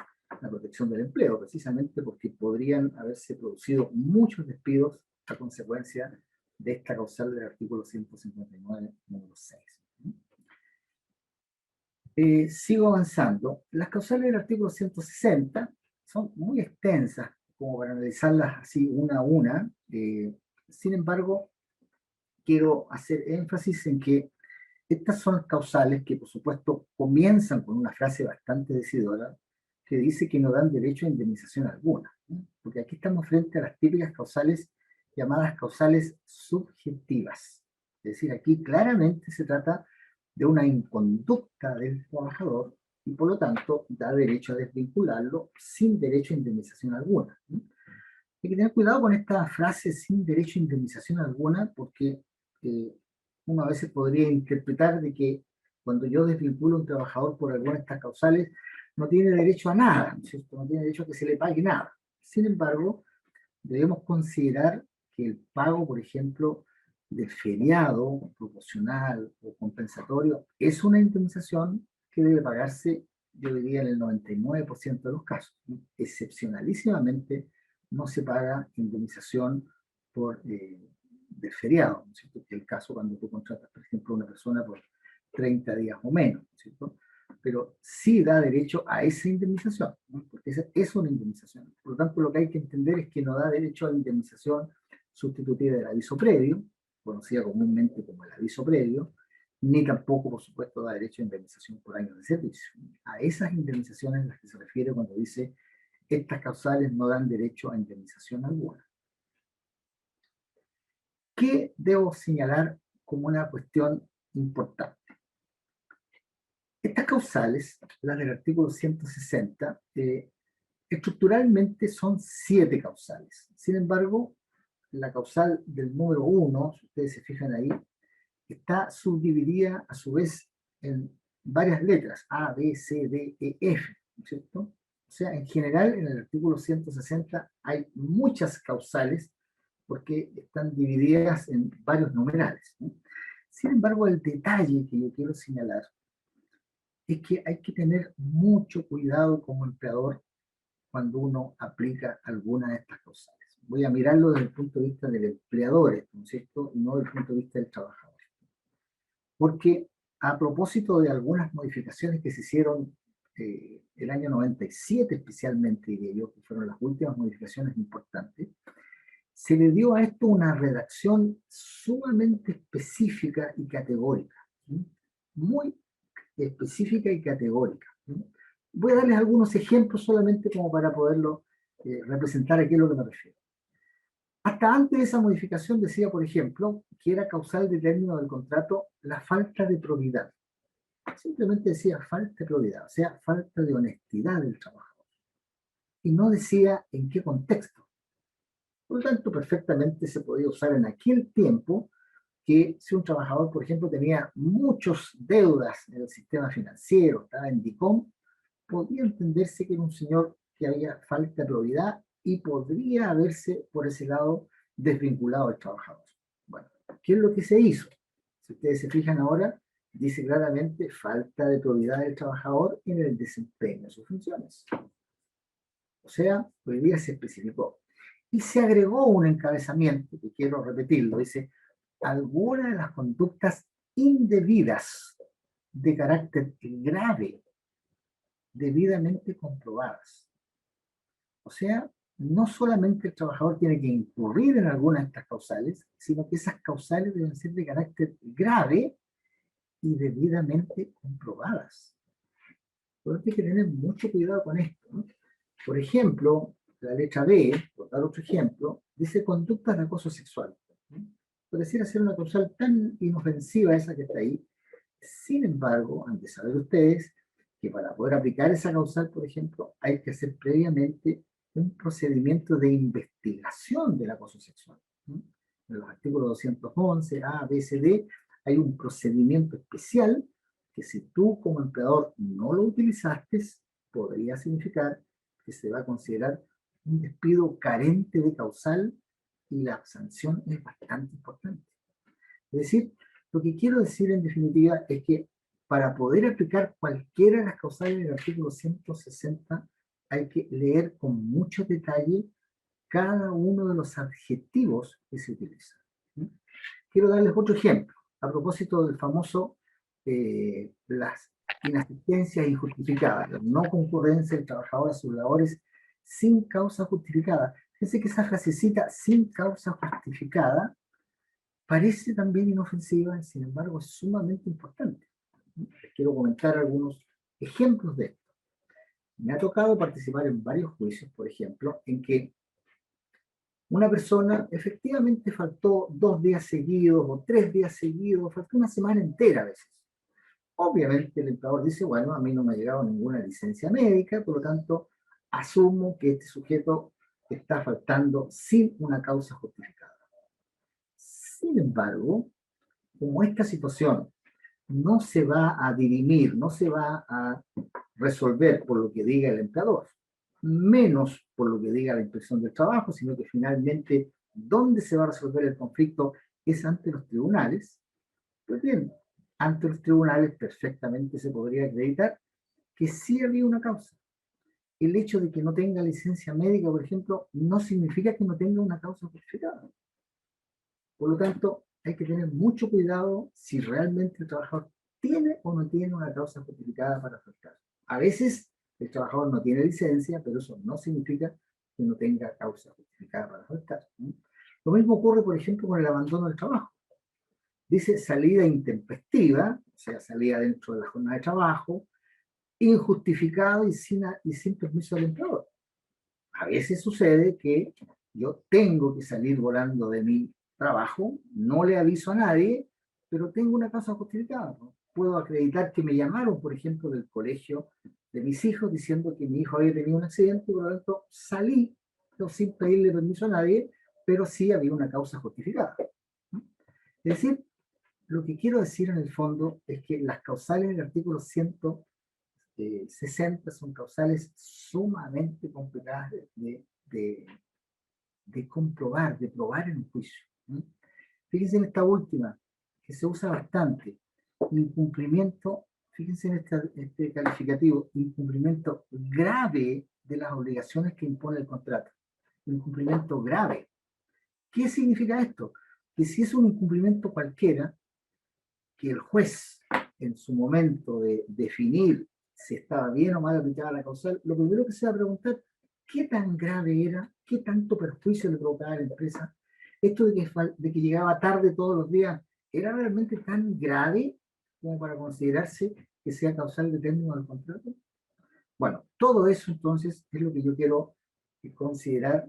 la protección del empleo, precisamente porque podrían haberse producido muchos despidos a consecuencia de esta causal del artículo 159, número 6. Sigo avanzando. Las causales del artículo 160 son muy extensas, como para analizarlas así una a una. Sin embargo, quiero hacer énfasis en que estas son causales que, por supuesto, comienzan con una frase bastante decidora que dice que no dan derecho a indemnización alguna, ¿no? Porque aquí estamos frente a las típicas causales llamadas causales subjetivas. Es decir, aquí claramente se trata de una inconducta del trabajador y, por lo tanto, da derecho a desvincularlo sin derecho a indemnización alguna, ¿no? Hay que tener cuidado con esta frase sin derecho a indemnización alguna porque uno a veces podría interpretar de que cuando yo desvinculo a un trabajador por alguna de estas causales, no tiene derecho a nada, ¿no es cierto? No tiene derecho a que se le pague nada. Sin embargo, debemos considerar que el pago, por ejemplo, de feriado proporcional o compensatorio es una indemnización que debe pagarse, yo diría, en el 99% de los casos, ¿no? Excepcionalísimamente no se paga indemnización por de feriado, ¿no es cierto? Que es el caso cuando tú contratas, por ejemplo, a una persona por 30 días o menos, ¿no es cierto? Pero sí da derecho a esa indemnización, ¿no? Porque esa es una indemnización. Por lo tanto, lo que hay que entender es que no da derecho a la indemnización sustitutiva del aviso previo, conocida comúnmente como el aviso previo, ni tampoco, por supuesto, da derecho a indemnización por años de servicio. A esas indemnizaciones a las que se refiere cuando dice estas causales no dan derecho a indemnización alguna. ¿Qué debo señalar como una cuestión importante? Estas causales, las del artículo 160, estructuralmente son 7 causales. Sin embargo, la causal del número 1, si ustedes se fijan ahí, está subdividida a su vez en varias letras, A, B, C, D, E, F, ¿no es cierto? O sea, en general, en el artículo 160 hay muchas causales porque están divididas en varios numerales, ¿no? Sin embargo, el detalle que yo quiero señalar es que hay que tener mucho cuidado como empleador cuando uno aplica alguna de estas causales. Voy a mirarlo desde el punto de vista del empleador, ¿no es cierto? Y no desde el punto de vista del trabajador. Porque a propósito de algunas modificaciones que se hicieron el año 97 especialmente, diría yo, que fueron las últimas modificaciones importantes, se le dio a esto una redacción sumamente específica y categórica, ¿sí? Muy específica y categórica, ¿sí? Voy a darles algunos ejemplos solamente como para poderlo representar a qué es lo que me refiero. Hasta antes de esa modificación decía, por ejemplo, que era causal de término del contrato la falta de probidad. Simplemente decía falta de probidad, o sea, falta de honestidad del trabajador. Y no decía en qué contexto. Por lo tanto, perfectamente se podía usar en aquel tiempo que si un trabajador, por ejemplo, tenía muchas deudas en el sistema financiero, estaba en DICOM, podría entenderse que era un señor que había falta de probidad y podría haberse, por ese lado, desvinculado al trabajador. Bueno, ¿qué es lo que se hizo? Si ustedes se fijan ahora, dice claramente falta de probidad del trabajador en el desempeño de sus funciones. O sea, hoy día se especificó. Y se agregó un encabezamiento, que quiero repetirlo, dice, algunas de las conductas indebidas de carácter grave, debidamente comprobadas. O sea, no solamente el trabajador tiene que incurrir en alguna de estas causales, sino que esas causales deben ser de carácter grave y debidamente comprobadas. Por lo tanto, hay que tener mucho cuidado con esto, ¿no? Por ejemplo, la letra B, por dar otro ejemplo, dice conductas de acoso sexual. Pareciera ser una causal tan inofensiva esa que está ahí. Sin embargo, han de saber ustedes que para poder aplicar esa causal, por ejemplo, hay que hacer previamente un procedimiento de investigación del acoso sexual. En los artículos 211, A, B, C, D, hay un procedimiento especial que si tú como empleador no lo utilizaste, podría significar que se va a considerar un despido carente de causal y la sanción es bastante importante. Es decir, lo que quiero decir en definitiva es que para poder aplicar cualquiera de las causales del artículo 160 hay que leer con mucho detalle cada uno de los adjetivos que se utilizan. Quiero darles otro ejemplo, a propósito del famoso las inasistencias injustificadas, la no concurrencia del trabajador a sus labores sin causa justificada. Fíjense que esa frasecita sin causa justificada parece también inofensiva y sin embargo es sumamente importante. Les quiero comentar algunos ejemplos de esto. Me ha tocado participar en varios juicios, por ejemplo, en que una persona efectivamente faltó 2 días seguidos o 3 días seguidos, faltó una semana entera a veces. Obviamente el empleador dice, bueno, a mí no me ha llegado ninguna licencia médica, por lo tanto, asumo que este sujeto está faltando sin una causa justificada. Sin embargo, como esta situación no se va a dirimir, no se va a resolver por lo que diga el empleador, menos por lo que diga la inspección del trabajo, sino que finalmente donde se va a resolver el conflicto es ante los tribunales, pues bien, ante los tribunales perfectamente se podría acreditar que sí había una causa. El hecho de que no tenga licencia médica, por ejemplo, no significa que no tenga una causa justificada. Por lo tanto, hay que tener mucho cuidado si realmente el trabajador tiene o no tiene una causa justificada para faltar. A veces el trabajador no tiene licencia, pero eso no significa que no tenga causa justificada para faltar. Lo mismo ocurre, por ejemplo, con el abandono del trabajo. Dice salida intempestiva, o sea, salida dentro de la jornada de trabajo, injustificado y sin permiso del empleador. A veces sucede que yo tengo que salir volando de mi trabajo, no le aviso a nadie, pero tengo una causa justificada, ¿no? Puedo acreditar que me llamaron, por ejemplo, del colegio de mis hijos diciendo que mi hijo había tenido un accidente y por lo tanto salí sin pedirle permiso a nadie, pero sí había una causa justificada. Es decir, lo que quiero decir en el fondo es que las causales del artículo 160 son causales sumamente complicadas de comprobar, de probar en un juicio. Fíjense en esta última, que se usa bastante, incumplimiento, fíjense en este calificativo, incumplimiento grave de las obligaciones que impone el contrato. Incumplimiento grave. ¿Qué significa esto? Que si es un incumplimiento cualquiera, que el juez, en su momento de definir si estaba bien o mal aplicada la causal, lo primero que se va a preguntar, ¿qué tan grave era? ¿Qué tanto perjuicio le provocaba a la empresa? Esto de que llegaba tarde todos los días, ¿era realmente tan grave como para considerarse que sea causal de término del contrato? Bueno, todo eso entonces es lo que yo quiero considerar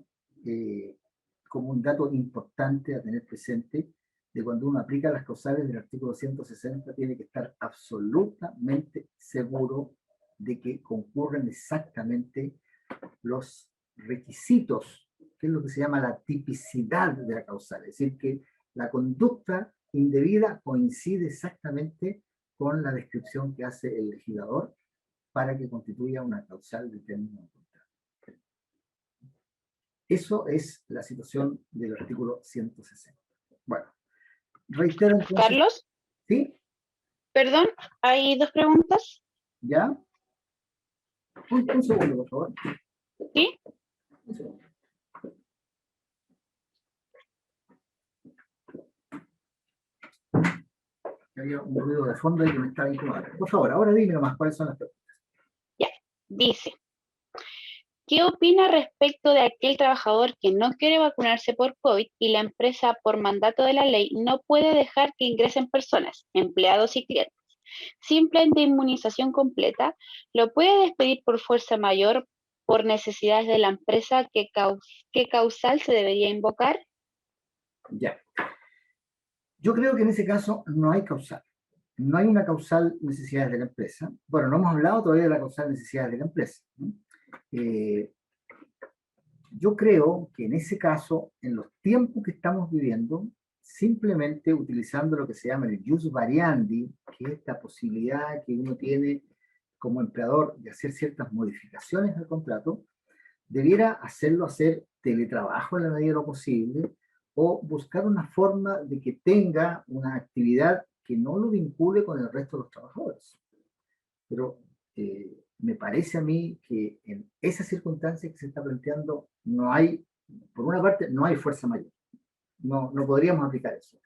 como un dato importante a tener presente de cuando uno aplica las causales del artículo 160, tiene que estar absolutamente seguro de que concurren exactamente los requisitos, que es lo que se llama la tipicidad de la causal, es decir, que la conducta indebida coincide exactamente con la descripción que hace el legislador para que constituya una causal de término de contrato. Eso es la situación del artículo 160. Bueno, reitero entonces. Carlos, ¿Sí? perdón, hay dos preguntas. ¿Ya? Un segundo, por favor. ¿Sí? Un segundo. Había un ruido de fondo ahí que me estaba incomodando. Por favor, ahora dime nomás cuáles son las preguntas. Ya, dice, ¿qué opina respecto de aquel trabajador que no quiere vacunarse por COVID y la empresa, por mandato de la ley, no puede dejar que ingresen personas, empleados y clientes, sin plan de inmunización completa? ¿Lo puede despedir por fuerza mayor por necesidades de la empresa? ¿Qué causal se debería invocar? Ya. Yo creo que en ese caso no hay causal. No hay una causal necesidades de la empresa. Bueno, no hemos hablado todavía de la causal necesidades de la empresa, ¿no? Yo creo que en ese caso, en los tiempos que estamos viviendo, simplemente utilizando lo que se llama el jus variandi, que es esta posibilidad que uno tiene como empleador de hacer ciertas modificaciones al contrato, debiera hacer teletrabajo en la medida de lo posible, o buscar una forma de que tenga una actividad que no lo vincule con el resto de los trabajadores. Pero me parece a mí que en esas circunstancias que se está planteando no hay, por una parte, no hay fuerza mayor. No podríamos aplicar eso.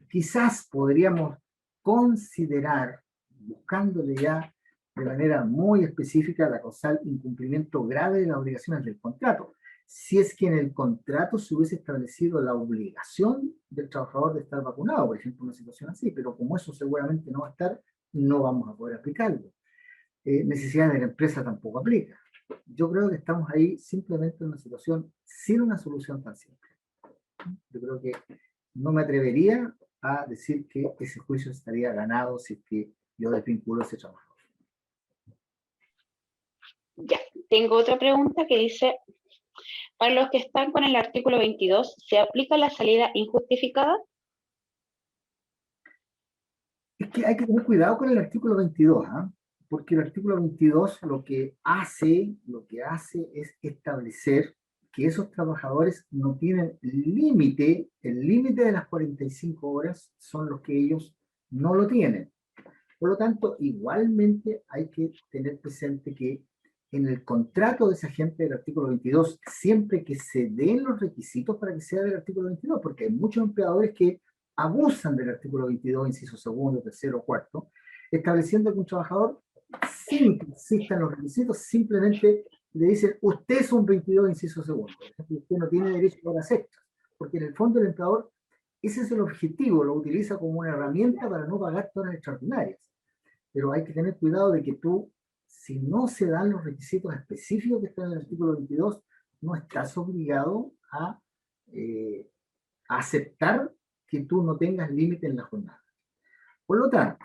Quizás podríamos considerar, buscándole ya de manera muy específica, la causal incumplimiento grave de las obligaciones del contrato. Si es que en el contrato se hubiese establecido la obligación del trabajador de estar vacunado, por ejemplo, una situación así, pero como eso seguramente no va a estar, no vamos a poder aplicarlo. Necesidades de la empresa tampoco aplica. Yo creo que estamos ahí simplemente en una situación sin una solución tan simple. Yo creo que no me atrevería a decir que ese juicio estaría ganado si es que yo desvinculo a ese trabajador. Ya, tengo otra pregunta que dice, para los que están con el artículo 22, ¿se aplica la salida injustificada? Es que hay que tener cuidado con el artículo 22, ¿eh? Porque el artículo 22 lo que hace es establecer que esos trabajadores no tienen límite, el límite de las 45 horas son los que ellos no lo tienen. Por lo tanto, igualmente hay que tener presente que en el contrato de esa gente del artículo 22, siempre que se den los requisitos para que sea del artículo 22, porque hay muchos empleadores que abusan del artículo 22, inciso segundo, tercero, cuarto, estableciendo que un trabajador, sin que existan los requisitos, simplemente le dicen, usted es un 22, inciso segundo. Por ejemplo, usted no tiene derecho a horas extras, porque en el fondo el empleador, ese es el objetivo, lo utiliza como una herramienta para no pagar horas extraordinarias. Pero hay que tener cuidado de que tú, si no se dan los requisitos específicos que están en el artículo 22, no estás obligado a aceptar que tú no tengas límite en la jornada. Por lo tanto,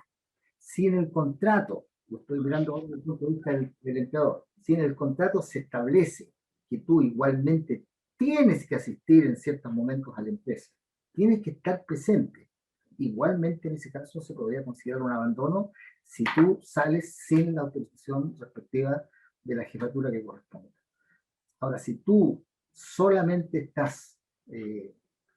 si en el contrato, lo estoy mirando desde el punto de vista del empleador, si en el contrato se establece que tú igualmente tienes que asistir en ciertos momentos a la empresa, tienes que estar presente, igualmente en ese caso se podría considerar un abandono si tú sales sin la autorización respectiva de la jefatura que corresponde. Ahora, si tú solamente estás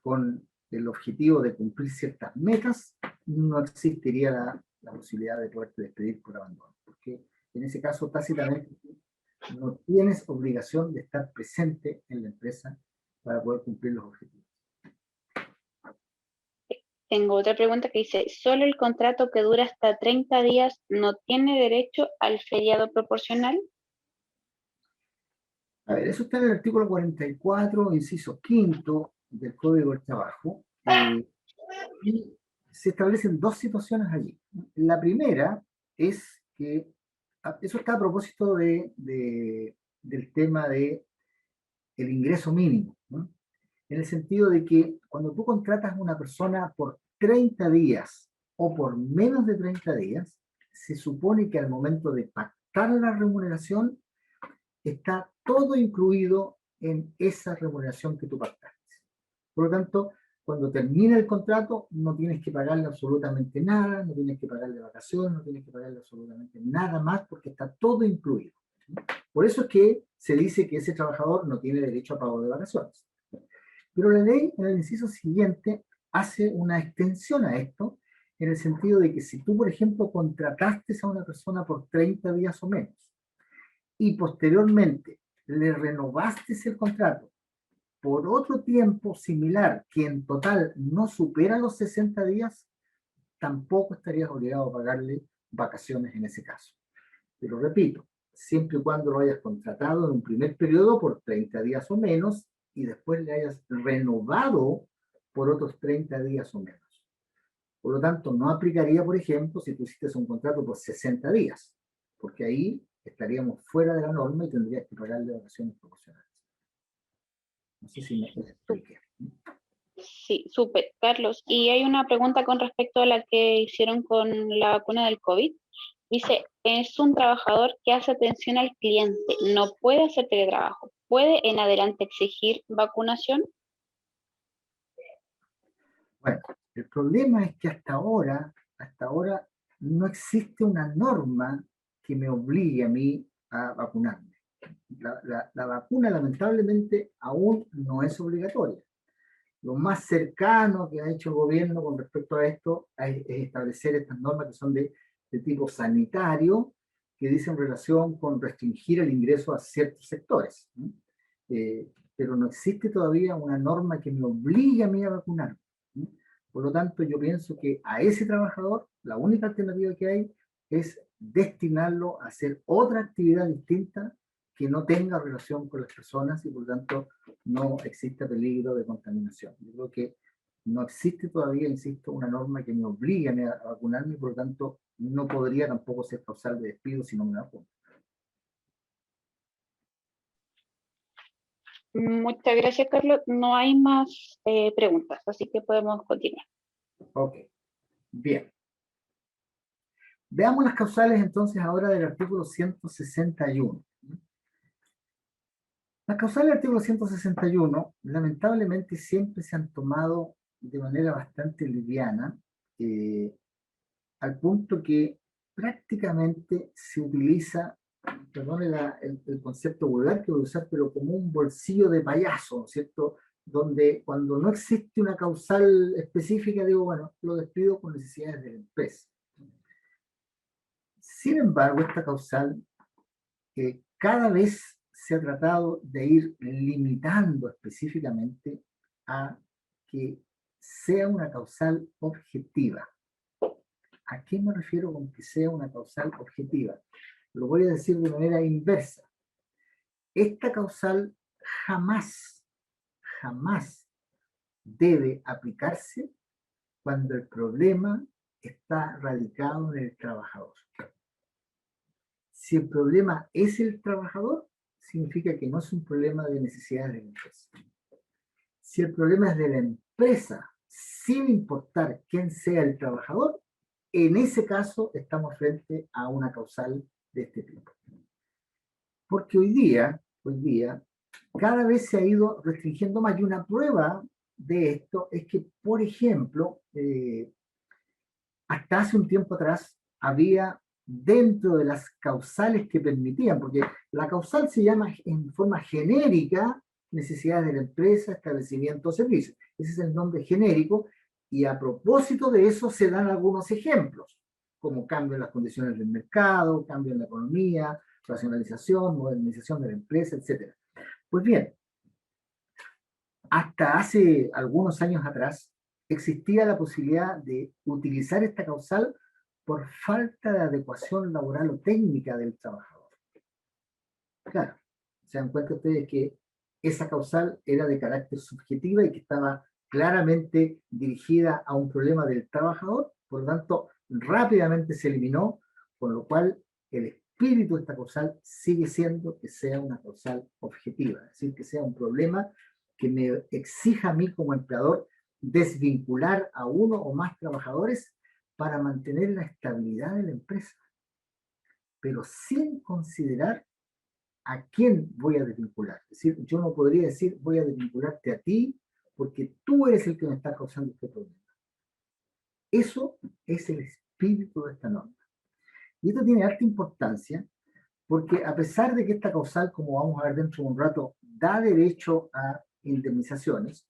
con el objetivo de cumplir ciertas metas, no existiría la posibilidad de poderte despedir por abandono, porque en ese caso tácitamente no tienes obligación de estar presente en la empresa para poder cumplir los objetivos. Tengo otra pregunta que dice, ¿solo el contrato que dura hasta 30 días no tiene derecho al feriado proporcional? A ver, eso está en el artículo 44, inciso quinto del Código del Trabajo, y se establecen dos situaciones allí. La primera es que, eso está a propósito del tema de el ingreso mínimo, ¿no? En el sentido de que cuando tú contratas a una persona por 30 días o por menos de 30 días, se supone que al momento de pactar la remuneración está todo incluido en esa remuneración que tú pactaste. Por lo tanto, cuando termina el contrato no tienes que pagarle absolutamente nada, no tienes que pagarle vacaciones, no tienes que pagarle absolutamente nada más porque está todo incluido. Por eso es que se dice que ese trabajador no tiene derecho a pago de vacaciones. Pero la ley, en el inciso siguiente, hace una extensión a esto, en el sentido de que si tú, por ejemplo, contrataste a una persona por 30 días o menos, y posteriormente le renovaste el contrato por otro tiempo similar, que en total no supera los 60 días, tampoco estarías obligado a pagarle vacaciones en ese caso. Pero repito, siempre y cuando lo hayas contratado en un primer periodo por 30 días o menos y después le hayas renovado por otros 30 días o menos. Por lo tanto, no aplicaría, por ejemplo, si tú hiciste un contrato por 60 días, porque ahí estaríamos fuera de la norma y tendrías que pagarle vacaciones proporcionales. No sé si me expliqué. Sí, súper, Carlos. Y hay una pregunta con respecto a la que hicieron con la vacuna del COVID. Dice, es un trabajador que hace atención al cliente, no puede hacer teletrabajo. ¿Puede en adelante exigir vacunación? Bueno, el problema es que hasta ahora no existe una norma que me obligue a mí a vacunarme. La vacuna lamentablemente aún no es obligatoria. Lo más cercano que ha hecho el gobierno con respecto a esto es establecer estas normas que son de tipo sanitario, que dicen relación con restringir el ingreso a ciertos sectores. Pero no existe todavía una norma que me obligue a mí a vacunar. Por lo tanto, yo pienso que a ese trabajador, la única alternativa que hay es destinarlo a hacer otra actividad distinta que no tenga relación con las personas y por lo tanto no exista peligro de contaminación. Yo creo que no existe todavía, insisto, una norma que me obligue a vacunarme y por lo tanto no podría tampoco ser causal de despido si no me vacuno. Muchas gracias, Carlos. No hay más preguntas, así que podemos continuar. Ok, bien. Veamos las causales entonces ahora del artículo 161. Las causales del artículo 161 lamentablemente siempre se han tomado de manera bastante liviana, al punto que prácticamente se utiliza, perdón el concepto vulgar que voy a usar, pero como un bolsillo de payaso, ¿no es cierto? Donde cuando no existe una causal específica, digo, bueno, lo despido por necesidades de la empresa. Sin embargo, esta causal cada vez se ha tratado de ir limitando específicamente a que sea una causal objetiva. ¿A qué me refiero con que sea una causal objetiva? Lo voy a decir de manera inversa. Esta causal jamás debe aplicarse cuando el problema está radicado en el trabajador. Si el problema es el trabajador, significa que no es un problema de necesidades de la empresa. Si el problema es de la empresa, sin importar quién sea el trabajador, en ese caso estamos frente a una causal de este tipo. Porque hoy día, cada vez se ha ido restringiendo más, y una prueba de esto es que, por ejemplo, hasta hace un tiempo atrás había dentro de las causales que permitían, porque la causal se llama en forma genérica necesidades de la empresa, establecimiento o servicio. Ese es el nombre genérico, y a propósito de eso se dan algunos ejemplos, como cambio en las condiciones del mercado, cambio en la economía, racionalización, modernización de la empresa, etc. Pues bien, hasta hace algunos años atrás existía la posibilidad de utilizar esta causal por falta de adecuación laboral o técnica del trabajador. Claro, se dan cuenta ustedes que esa causal era de carácter subjetiva y que estaba claramente dirigida a un problema del trabajador, por lo tanto, rápidamente se eliminó, con lo cual el espíritu de esta causal sigue siendo que sea una causal objetiva, es decir, que sea un problema que me exija a mí como empleador desvincular a uno o más trabajadores para mantener la estabilidad de la empresa, pero sin considerar a quién voy a desvincular. Es decir, yo no podría decir voy a desvincularte a ti porque tú eres el que me está causando este problema. Eso es el espíritu de esta norma. Y esto tiene alta importancia porque a pesar de que esta causal, como vamos a ver dentro de un rato, da derecho a indemnizaciones,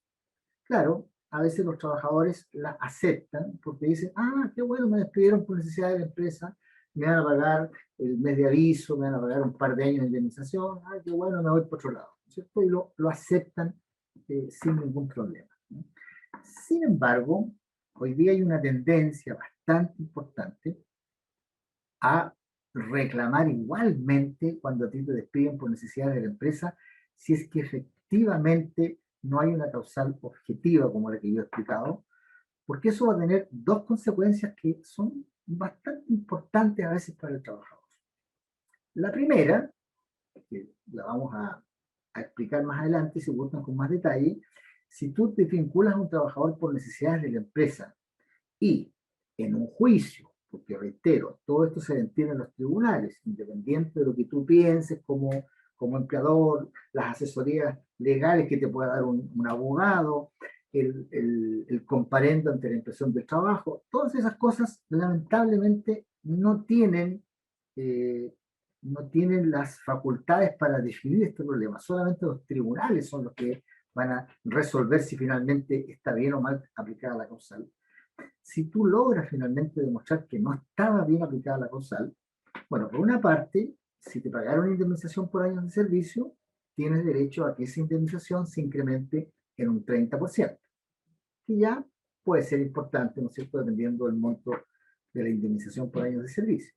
claro, a veces los trabajadores la aceptan porque dicen, ah, qué bueno, me despidieron por necesidad de la empresa, me van a pagar el mes de aviso, me van a pagar un par de años de indemnización, ah, qué bueno, me voy por otro lado, ¿cierto? Y lo aceptan sin ningún problema. Sin embargo, hoy día hay una tendencia bastante importante a reclamar igualmente cuando a ti te despiden por necesidades de la empresa, si es que efectivamente no hay una causal objetiva como la que yo he explicado, porque eso va a tener dos consecuencias que son bastante importantes a veces para el trabajador. La primera, que la vamos a explicar más adelante, si gustan con más detalle, si tú te vinculas a un trabajador por necesidades de la empresa y en un juicio, porque reitero, todo esto se entiende en los tribunales, independiente de lo que tú pienses como empleador, las asesorías legales que te pueda dar un abogado, el comparendo ante la impresión del trabajo, todas esas cosas lamentablemente no tienen las facultades para definir este problema. Solamente los tribunales son los que van a resolver si finalmente está bien o mal aplicada la causal. Si tú logras finalmente demostrar que no estaba bien aplicada la causal, bueno, por una parte, si te pagaron indemnización por años de servicio, tienes derecho a que esa indemnización se incremente en un 30%, que ya puede ser importante, ¿no es cierto?, dependiendo del monto de la indemnización por años de servicio.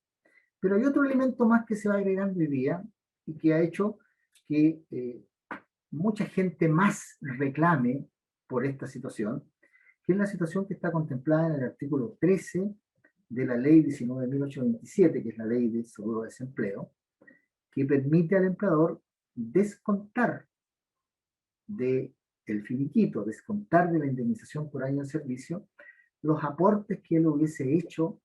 Pero hay otro elemento más que se va agregando hoy día y que ha hecho que mucha gente más reclame por esta situación, que es la situación que está contemplada en el artículo 13 de la ley 19.827, que es la ley de seguro de desempleo, que permite al empleador descontar del finiquito, descontar de la indemnización por año de servicio, los aportes que él hubiese hecho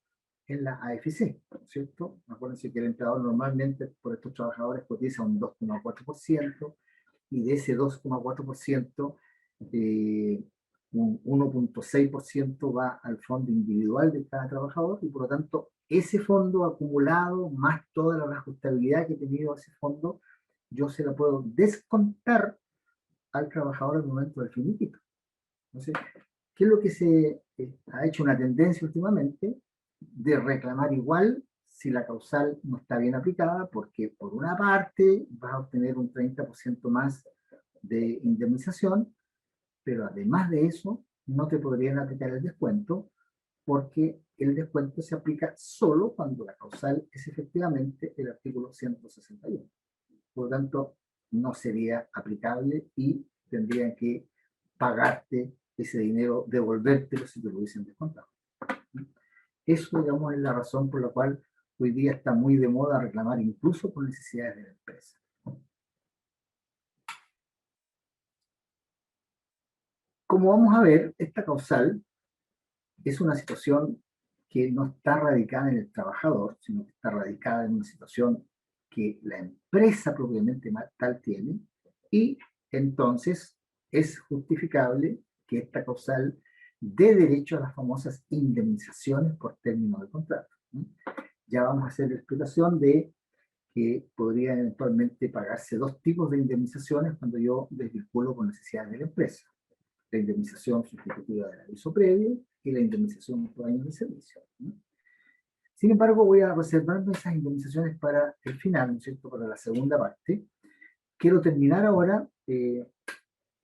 en la AFC, ¿cierto? Acuérdense que el empleador normalmente por estos trabajadores cotiza un 2,4%, y de ese 2,4%, un 1,6% va al fondo individual de cada trabajador, y por lo tanto ese fondo acumulado más toda la reajustabilidad que he tenido ese fondo, yo se la puedo descontar al trabajador al momento del finiquito. Entonces, ¿qué es lo que se ha hecho una tendencia últimamente? De reclamar igual si la causal no está bien aplicada, porque por una parte vas a obtener un 30% más de indemnización, pero además de eso no te podrían aplicar el descuento, porque el descuento se aplica solo cuando la causal es efectivamente el artículo 161. Por lo tanto, no sería aplicable y tendrían que pagarte ese dinero, devolvértelo si te lo hubiesen descontado. Eso, digamos, es la razón por la cual hoy día está muy de moda reclamar incluso por necesidades de la empresa. Como vamos a ver, esta causal es una situación que no está radicada en el trabajador, sino que está radicada en una situación que la empresa propiamente tal tiene, y entonces es justificable que esta causal dé derecho a las famosas indemnizaciones por término de contrato. Ya vamos a hacer la explicación de que podrían eventualmente pagarse dos tipos de indemnizaciones cuando yo desvinculo con necesidades de la empresa: la indemnización sustitutiva del aviso previo y la indemnización por años de servicio. Sin embargo, voy a reservarme esas indemnizaciones para el final, ¿no es cierto?, para la segunda parte. Quiero terminar ahora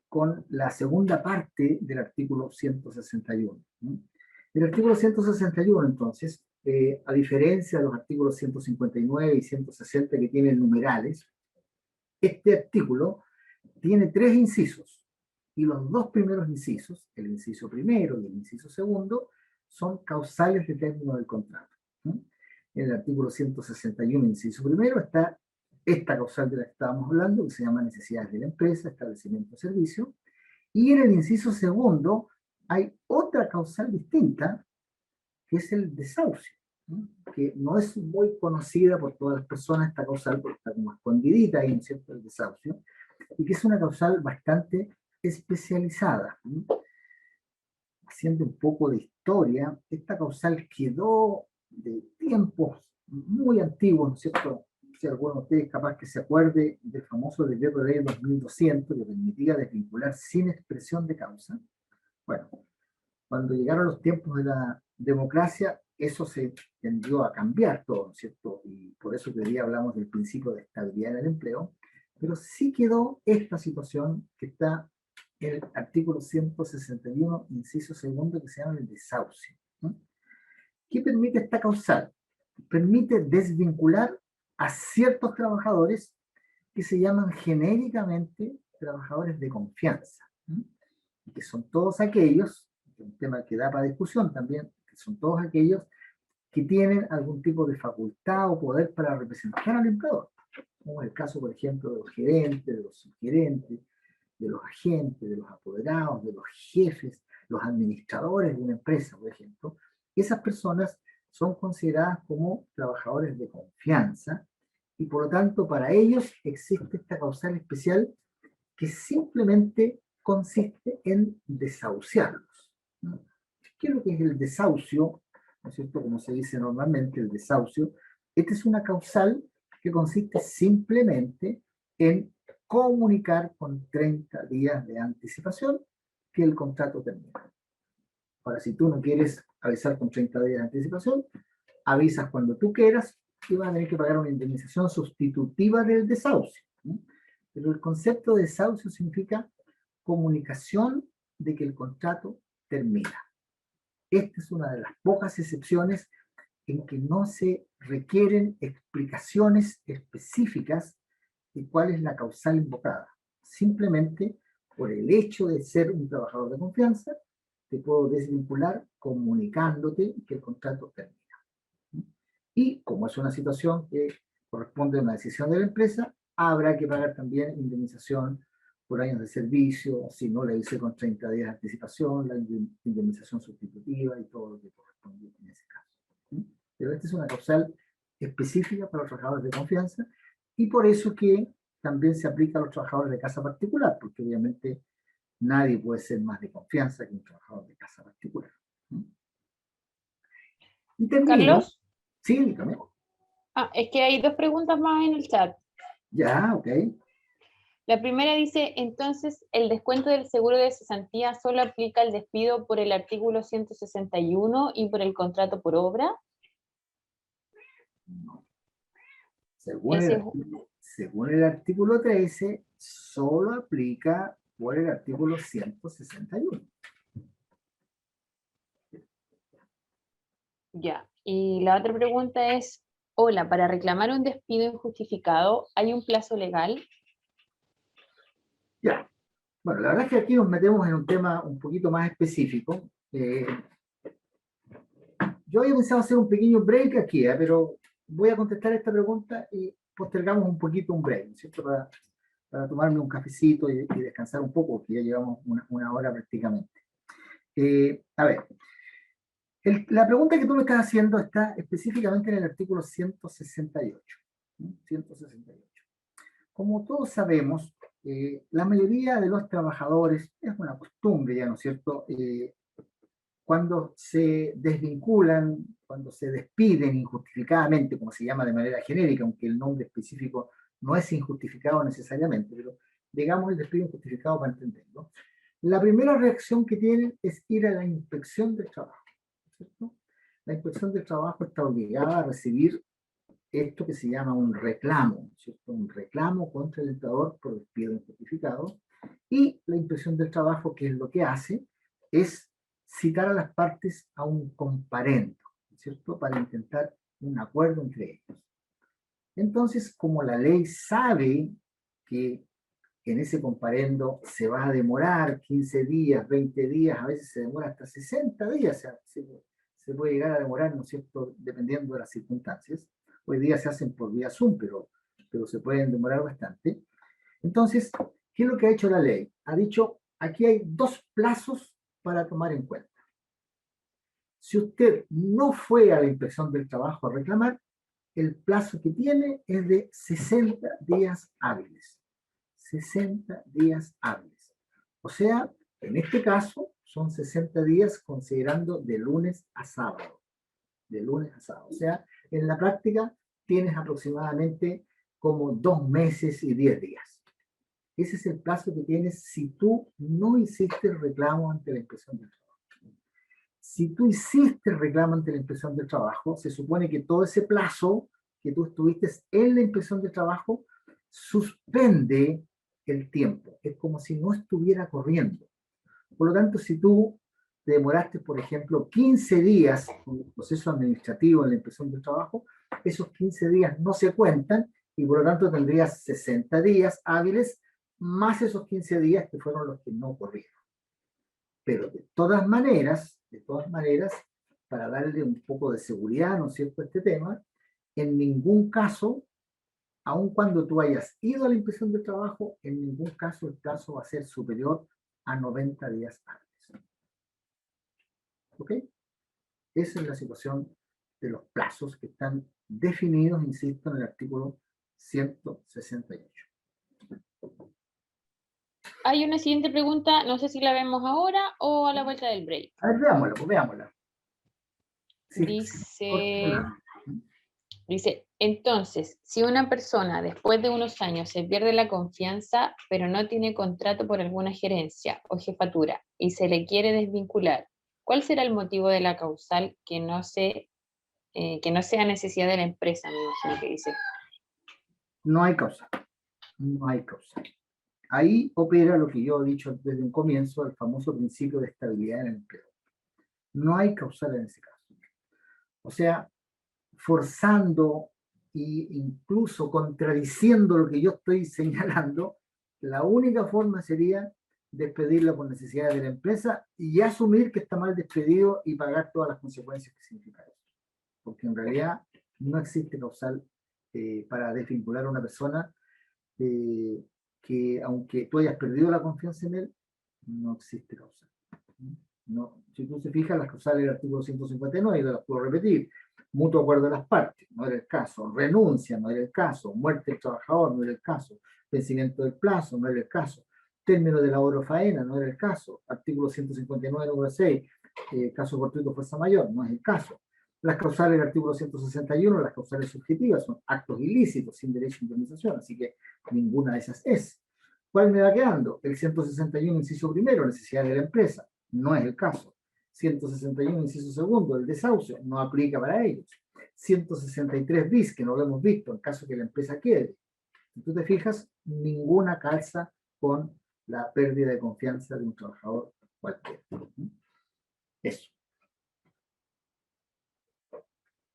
con la segunda parte del artículo 161. El artículo 161, entonces, a diferencia de los artículos 159 y 160 que tienen numerales, este artículo tiene 3 incisos, y los 2 primeros incisos, el inciso primero y el inciso segundo, son causales de término del contrato. En el artículo 161, inciso primero, está esta causal de la que estábamos hablando, que se llama necesidades de la empresa, establecimiento de servicio, y en el inciso segundo hay otra causal distinta, que es el desahucio, que no es muy conocida por todas las personas esta causal, porque está como escondidita ahí, ¿no es cierto?, el desahucio, y que es una causal bastante especializada. Haciendo un poco de historia, esta causal quedó de tiempos muy antiguos, ¿no es cierto? Si alguno de ustedes capaz que se acuerde del famoso decreto de ley 2200 que permitía desvincular sin expresión de causa. Bueno, cuando llegaron los tiempos de la democracia, eso se tendió a cambiar todo, ¿no es cierto? Y por eso hoy día hablamos del principio de estabilidad en el empleo, pero sí quedó esta situación que está en el artículo 161, inciso segundo, que se llama el desahucio, ¿no? ¿Qué permite esta causal? Permite desvincular a ciertos trabajadores que se llaman genéricamente trabajadores de confianza, ¿no? Y que son todos aquellos, un tema que da para discusión también, que son todos aquellos que tienen algún tipo de facultad o poder para representar al empleador, como en el caso, por ejemplo, de los gerentes, de los subgerentes, de los agentes, de los apoderados, de los jefes, los administradores de una empresa, por ejemplo. Esas personas son consideradas como trabajadores de confianza y por lo tanto para ellos existe esta causal especial que simplemente consiste en desahuciarlos, ¿no? ¿Qué es lo que es el desahucio? ¿No es cierto? Como se dice normalmente, el desahucio. Esta es una causal que consiste simplemente en comunicar con 30 días de anticipación que el contrato termina. Ahora, si tú no quieres avisar con 30 días de anticipación, avisas cuando tú quieras y vas a tener que pagar una indemnización sustitutiva del desahucio, ¿no? Pero el concepto de desahucio significa comunicación de que el contrato termina. Esta es una de las pocas excepciones en que no se requieren explicaciones específicas de cuál es la causal invocada. Simplemente por el hecho de ser un trabajador de confianza, te puedo desvincular comunicándote que el contrato termina. Y como es una situación que corresponde a una decisión de la empresa, habrá que pagar también indemnización por años de servicio, si no le hice con 30 días de anticipación, la indemnización sustitutiva y todo lo que corresponde en ese caso. Pero esta es una causal específica para los trabajadores de confianza y por eso que también se aplica a los trabajadores de casa particular, porque obviamente nadie puede ser más de confianza que un trabajador de casa particular. Y termino. Carlos. Sí, dígame. Es que hay dos preguntas más en el chat. Ya, ok. La primera dice, entonces, ¿el descuento del seguro de cesantía solo aplica al despido por el artículo 161 y por el contrato por obra? No. Según el artículo 13, solo aplica por el artículo 161. Ya. Y la otra pregunta es, hola, para reclamar un despido injustificado, ¿hay un plazo legal? Ya. Bueno, la verdad es que aquí nos metemos en un tema un poquito más específico. Yo había pensado hacer un pequeño break aquí, pero voy a contestar esta pregunta y postergamos un poquito un break, ¿cierto? Para tomarme un cafecito y descansar un poco, porque ya llevamos una hora prácticamente. A ver, la pregunta que tú me estás haciendo está específicamente en el artículo 168. 168. Como todos sabemos, la mayoría de los trabajadores, es una costumbre ya, ¿no es cierto?, cuando se desvinculan, cuando se despiden injustificadamente, como se llama de manera genérica, aunque el nombre específico no es injustificado necesariamente, pero digamos el despido injustificado para entenderlo, la primera reacción que tienen es ir a la inspección del trabajo, ¿cierto? La inspección del trabajo está obligada a recibir esto que se llama un reclamo, ¿cierto? Un reclamo contra el empleador por despido injustificado, y la inspección del trabajo, ¿qué es lo que hace? Es citar a las partes a un comparendo, ¿cierto? Para intentar un acuerdo entre ellos. Entonces, como la ley sabe que en ese comparendo se va a demorar 15 días, 20 días, a veces se demora hasta 60 días, o sea, se puede llegar a demorar, ¿no es cierto?, dependiendo de las circunstancias. Hoy día se hacen por vía Zoom, pero se pueden demorar bastante. Entonces, ¿qué es lo que ha hecho la ley? Ha dicho, aquí hay dos plazos para tomar en cuenta. Si usted no fue a la inspección del trabajo a reclamar, el plazo que tiene es de 60 días hábiles. 60 días hábiles. O sea, en este caso son 60 días considerando de lunes a sábado. De lunes a sábado. O sea, en la práctica tienes aproximadamente como 2 meses y 10 días. Ese es el plazo que tienes si tú no hiciste el reclamo ante la inspección del trabajo. Si tú hiciste el reclamo ante la inspección del trabajo, se supone que todo ese plazo que tú estuviste en la inspección del trabajo suspende el tiempo. Es como si no estuviera corriendo. Por lo tanto, si tú te demoraste, por ejemplo, 15 días con el proceso administrativo en la inspección del trabajo, esos 15 días no se cuentan y por lo tanto tendrías 60 días hábiles más esos 15 días que fueron los que no corrieron. Pero de todas maneras, para darle un poco de seguridad, ¿no es cierto?, a este tema, en ningún caso, aun cuando tú hayas ido a la inspección del trabajo, en ningún caso el plazo va a ser superior a 90 días hábiles. ¿Ok? Esa es la situación de los plazos que están definidos, insisto, en el artículo 168. Hay una siguiente pregunta, no sé si la vemos ahora o a la vuelta del break. A ver, veámosla, pues veámosla. Sí, dice, entonces, si una persona después de unos años se pierde la confianza, pero no tiene contrato por alguna gerencia o jefatura y se le quiere desvincular, ¿cuál será el motivo de la causal que no sea necesidad de la empresa? Me imagino que dice. No hay causa. No hay causa. Ahí opera lo que yo he dicho desde un comienzo, el famoso principio de estabilidad en el empleo. No hay causal en ese caso. O sea, forzando e incluso contradiciendo lo que yo estoy señalando, la única forma sería despedirlo por necesidades de la empresa y asumir que está mal despedido y pagar todas las consecuencias que significa eso. Porque en realidad no existe causal para desvincular a una persona que aunque tú hayas perdido la confianza en él, no existe causal. No, si tú te fijas, las causales del artículo 159, y las puedo repetir: mutuo acuerdo de las partes, no era el caso; renuncia, no era el caso; muerte del trabajador, no era el caso; vencimiento del plazo, no era el caso; término de labor o faena, no era el caso; artículo 159, número 6, caso fortuito, fuerza mayor, no es el caso. Las causales del artículo 161, las causales subjetivas, son actos ilícitos sin derecho a indemnización, así que ninguna de esas es. ¿Cuál me va quedando? El 161, inciso primero, necesidad de la empresa, no es el caso. 161, inciso segundo, el desahucio, no aplica para ellos. 163 bis, que no lo hemos visto, en caso que la empresa quiebre. Si tú te fijas, ninguna calza con la pérdida de confianza de un trabajador cualquiera. Eso.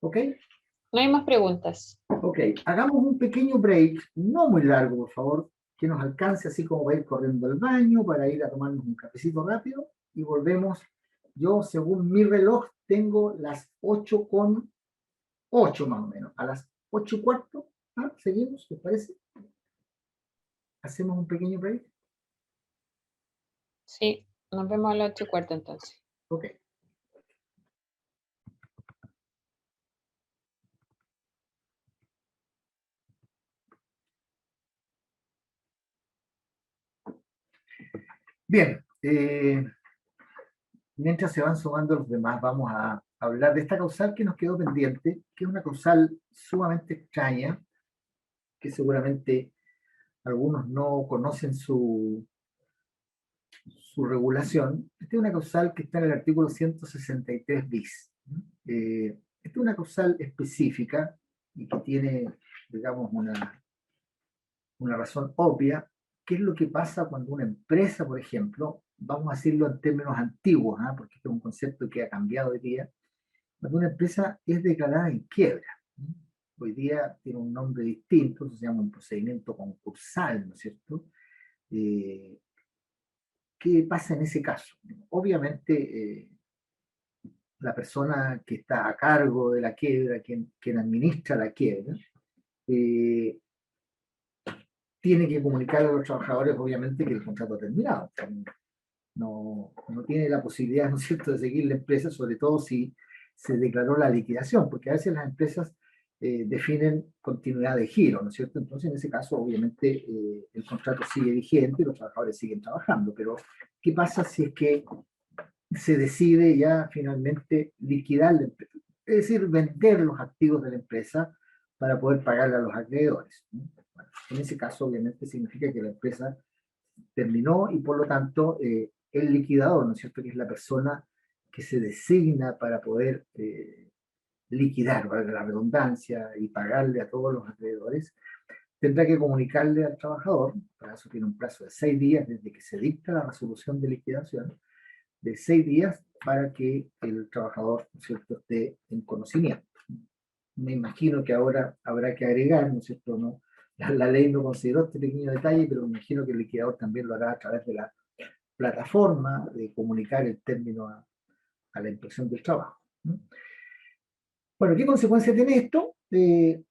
¿Ok? No hay más preguntas. Ok, hagamos un pequeño break, no muy largo, por favor, que nos alcance así como para ir corriendo al baño, para ir a tomarnos un cafecito rápido, y volvemos. Yo, según mi reloj, tengo las 8:08 más o menos. A las 8:15, seguimos, ¿les parece? ¿Hacemos un pequeño break? Sí, nos vemos a las 8:15 entonces. Ok. Bien, mientras se van sumando los demás, vamos a hablar de esta causal que nos quedó pendiente, que es una causal sumamente extraña, que seguramente algunos no conocen su regulación. Esta es una causal que está en el artículo 163 bis. Esta es una causal específica y que tiene, digamos, una razón obvia. ¿Qué es lo que pasa cuando una empresa, por ejemplo, vamos a decirlo en términos antiguos, porque este es un concepto que ha cambiado hoy día, cuando una empresa es declarada en quiebra? Hoy día tiene un nombre distinto, se llama un procedimiento concursal, ¿no es cierto? ¿Qué pasa en ese caso? Obviamente, la persona que está a cargo de la quiebra, quien administra la quiebra, tiene que comunicar a los trabajadores, obviamente, que el contrato ha terminado. No tiene la posibilidad, ¿no es cierto?, de seguir la empresa, sobre todo si se declaró la liquidación, porque a veces las empresas definen continuidad de giro, ¿no es cierto? Entonces, en ese caso, obviamente, el contrato sigue vigente y los trabajadores siguen trabajando, pero ¿qué pasa si es que se decide ya finalmente liquidar la empresa? Es decir, vender los activos de la empresa para poder pagarle a los acreedores, ¿no? Bueno, en ese caso, obviamente, significa que la empresa terminó y por lo tanto el liquidador, ¿no es cierto?, que es la persona que se designa para poder liquidar, valga la redundancia, y pagarle a todos los acreedores, tendrá que comunicarle al trabajador, para eso tiene un plazo de 6 días desde que se dicta la resolución de liquidación, de 6 días para que el trabajador, ¿no es cierto?, esté en conocimiento. Me imagino que ahora habrá que agregar, ¿no es cierto?, ¿no? La ley no consideró este pequeño detalle, pero me imagino que el liquidador también lo hará a través de la plataforma de comunicar el término a la inspección del trabajo, ¿no? Bueno, ¿qué consecuencia tiene esto? Tiene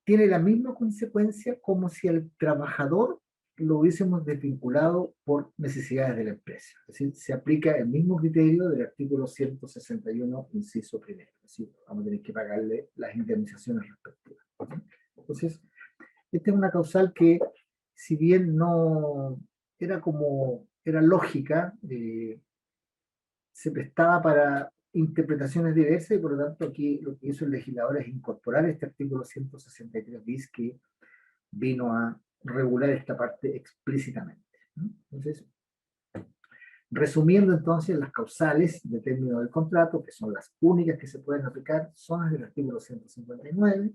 la misma consecuencia como si al trabajador lo hubiésemos desvinculado por necesidades de la empresa. Es decir, se aplica el mismo criterio del artículo 161, inciso primero. Es decir, vamos a tener que pagarle las indemnizaciones respectivas. Entonces, esta es una causal que, si bien no era lógica, se prestaba para interpretaciones diversas y por lo tanto aquí lo que hizo el legislador es incorporar este artículo 163 bis que vino a regular esta parte explícitamente, ¿no? Entonces, resumiendo entonces, las causales de término del contrato, que son las únicas que se pueden aplicar, son las del artículo 159,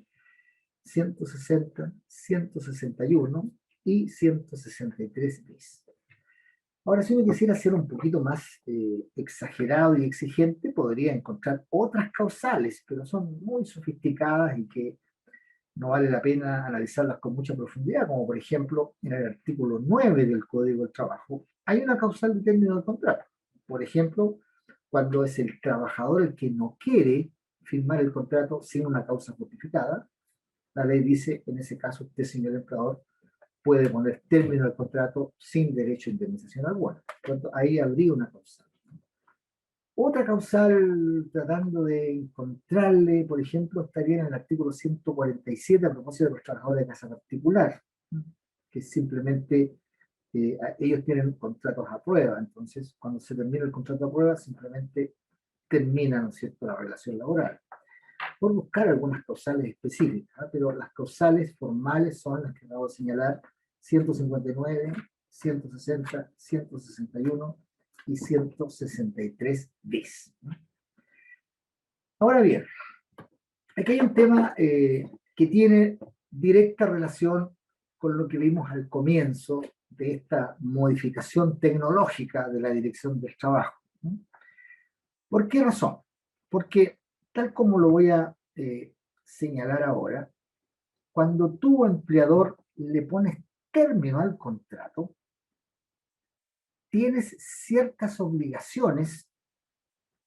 160, 161 y 163 bis. Ahora, si uno quisiera ser un poquito más exagerado y exigente, podría encontrar otras causales, pero son muy sofisticadas y que no vale la pena analizarlas con mucha profundidad, como por ejemplo en el artículo 9 del Código del Trabajo, hay una causal de término del contrato. Por ejemplo, cuando es el trabajador el que no quiere firmar el contrato sin una causa justificada, la ley dice, en ese caso, usted, señor empleador, puede poner término al contrato sin derecho a indemnización alguna. Por lo tanto, ahí habría una causal. Otra causal, tratando de encontrarle, por ejemplo, estaría en el artículo 147 a propósito de los trabajadores de casa particular, que simplemente ellos tienen contratos a prueba. Entonces, cuando se termina el contrato a prueba, simplemente termina, ¿no es cierto?, la relación laboral. Por buscar algunas causales específicas, ¿eh? Pero las causales formales son las que acabo de señalar: 159, 160, 161 y 163 bis. Ahora bien, aquí hay un tema que tiene directa relación con lo que vimos al comienzo de esta modificación tecnológica de la Dirección del Trabajo. ¿Por qué razón? Porque, tal como lo voy a señalar ahora, cuando tú, empleador, le pones término al contrato, tienes ciertas obligaciones,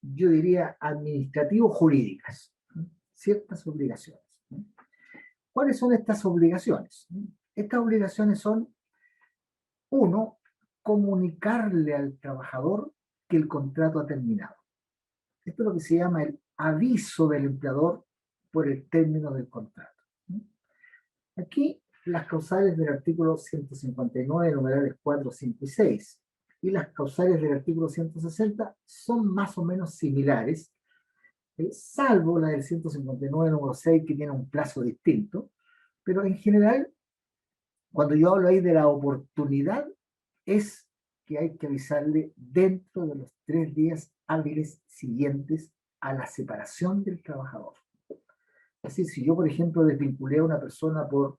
yo diría administrativo-jurídicas, ciertas obligaciones. ¿Cuáles son estas obligaciones? Estas obligaciones son, uno, comunicarle al trabajador que el contrato ha terminado. Esto es lo que se llama el aviso del empleador por el término del contrato. Aquí las causales del artículo 159, numerales 4, 5 y 6, y las causales del artículo 160 son más o menos similares, salvo la del 159, número 6, que tiene un plazo distinto, pero en general, cuando yo hablo ahí de la oportunidad, es que hay que avisarle dentro de los 3 días hábiles siguientes a la separación del trabajador. Es decir, si yo, por ejemplo, desvinculé a una persona por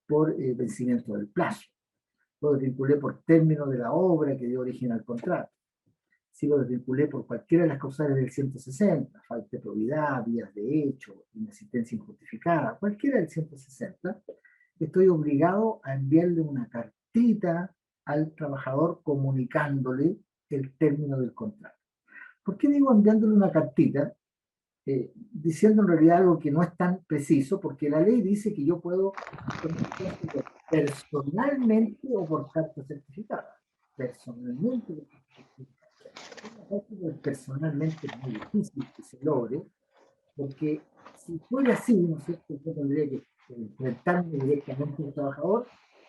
vencimiento del plazo, lo desvinculé por término de la obra que dio origen al contrato, si lo desvinculé por cualquiera de las causales del 160, falta de probidad, vías de hecho, inasistencia injustificada, cualquiera del 160, estoy obligado a enviarle una cartita al trabajador comunicándole el término del contrato. ¿Por qué digo enviándole una cartita? Diciendo en realidad algo que no es tan preciso, porque la ley dice que yo puedo personalmente o por carta certificada. Personalmente. Personalmente es muy difícil que se logre, porque si fuera así, ¿no es cierto?, yo tendría que enfrentarme directamente al trabajador,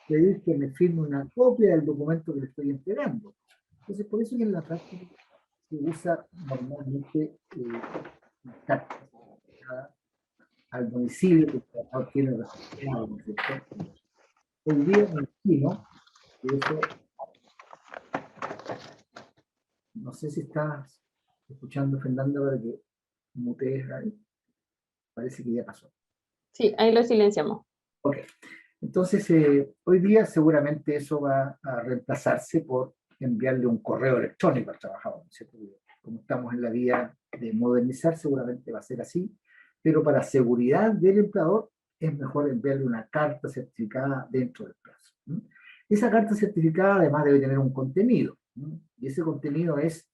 pedir que me firme una copia del documento que le estoy entregando. Entonces, por eso que en la práctica se usa normalmente cartas al domicilio que el trabajador tiene registrado, ¿no es cierto? Hoy día me imagino que eso, no sé si estás escuchando, Fernanda, para que mutees ahí. Parece que ya pasó. Sí, ahí lo silenciamos. Ok. Entonces, hoy día seguramente eso va a reemplazarse por enviarle un correo electrónico al trabajador, ¿no es cierto? Como estamos en la vía de modernizar, seguramente va a ser así, pero para seguridad del empleador es mejor enviarle una carta certificada dentro del plazo. Esa carta certificada además debe tener un contenido, y ese contenido es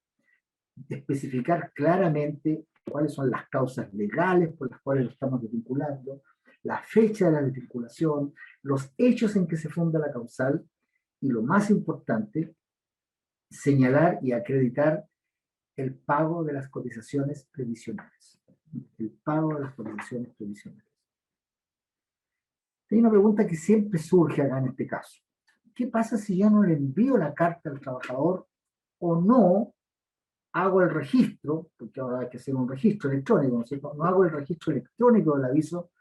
especificar claramente cuáles son las causas legales por las cuales lo estamos desvinculando, la fecha de la desvinculación, los hechos en que se funda la causal y, lo más importante, señalar y acreditar el pago de las cotizaciones previsionales. El pago de las cotizaciones previsionales. Hay una pregunta que siempre surge acá en este caso. ¿Qué pasa si yo no le envío la carta al trabajador o no hago el registro, porque ahora hay que hacer un registro electrónico, ¿no es cierto? No hago el registro electrónico del aviso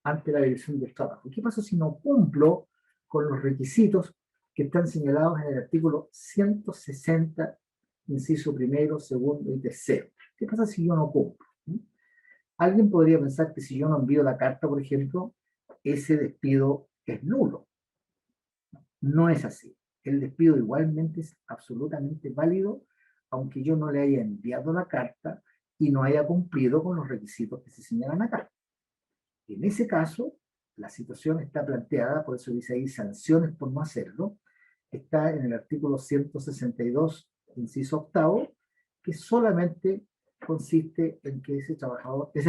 ante la Dirección del Trabajo? ¿Qué pasa si no cumplo con los requisitos que están señalados en el artículo 160, inciso primero, segundo y tercero? ¿Qué pasa si yo no cumplo? Alguien podría pensar que si yo no envío la carta, por ejemplo, ese despido es nulo. No es así. El despido igualmente es absolutamente válido, aunque yo no le haya enviado la carta y no haya cumplido con los requisitos que se señalan acá. En ese caso, la situación está planteada, por eso dice ahí sanciones por no hacerlo, está en el artículo 162, inciso octavo, que solamente consiste en que ese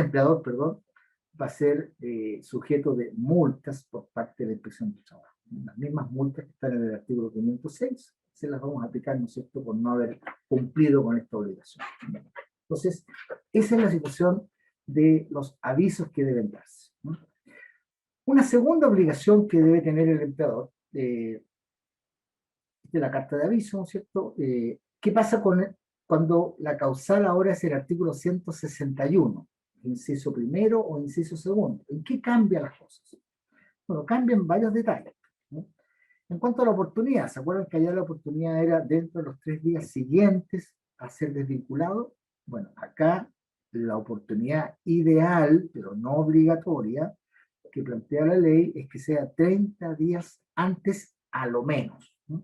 empleador, perdón, va a ser sujeto de multas por parte de la Inspección del Trabajo. Las mismas multas que están en el artículo 506 se las vamos a aplicar, ¿no es cierto?, por no haber cumplido con esta obligación. Entonces, esa es la situación de los avisos que deben darse. Una segunda obligación que debe tener el empleador de la carta de aviso, ¿no es cierto? ¿Qué pasa cuando la causal ahora es el artículo 161, inciso primero o inciso segundo? ¿En qué cambian las cosas? Bueno, cambian varios detalles, ¿no? En cuanto a la oportunidad, ¿se acuerdan que allá la oportunidad era dentro de los 3 días siguientes a ser desvinculado? Bueno, acá la oportunidad ideal, pero no obligatoria, que plantea la ley es que sea 30 días antes a lo menos, ¿no?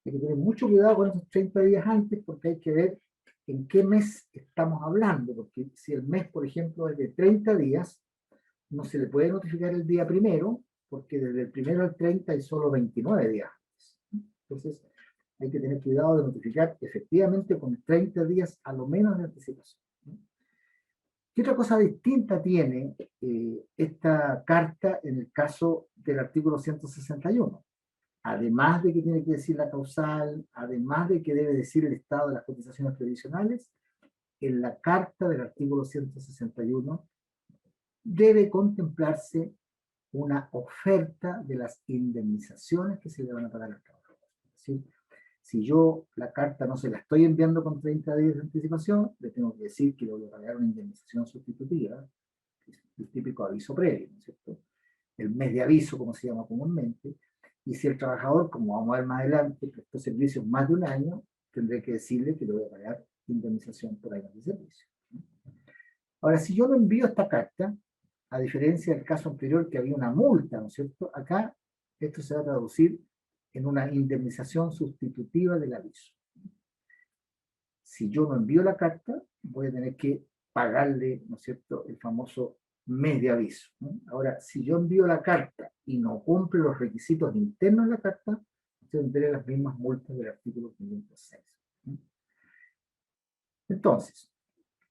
Hay que tener mucho cuidado con esos 30 días antes, porque hay que ver en qué mes estamos hablando, porque si el mes, por ejemplo, es de 30 días, no se le puede notificar el día primero, porque desde el primero al 30 hay solo 29 días antes. Entonces, hay que tener cuidado de notificar efectivamente con 30 días a lo menos de anticipación. ¿Qué otra cosa distinta tiene esta carta en el caso del artículo 161? Además de que tiene que decir la causal, además de que debe decir el estado de las cotizaciones previsionales, en la carta del artículo 161 debe contemplarse una oferta de las indemnizaciones que se le van a pagar al trabajador. Es decir, si yo la carta no se la estoy enviando con 30 días de anticipación, le tengo que decir que le voy a pagar una indemnización sustitutiva, que es el típico aviso previo, ¿no es cierto? El mes de aviso, como se llama comúnmente. Y si el trabajador, como vamos a ver más adelante, prestó servicios más de un año, tendré que decirle que le voy a pagar indemnización por años de servicio. Ahora, si yo no envío esta carta, a diferencia del caso anterior que había una multa, ¿no es cierto? Acá esto se va a traducir en una indemnización sustitutiva del aviso. Si yo no envío la carta, voy a tener que pagarle, ¿no es cierto?, el famoso mes de aviso, ¿no? Ahora, si yo envío la carta y no cumple los requisitos internos de la carta, tendré las mismas multas del artículo 506. Entonces,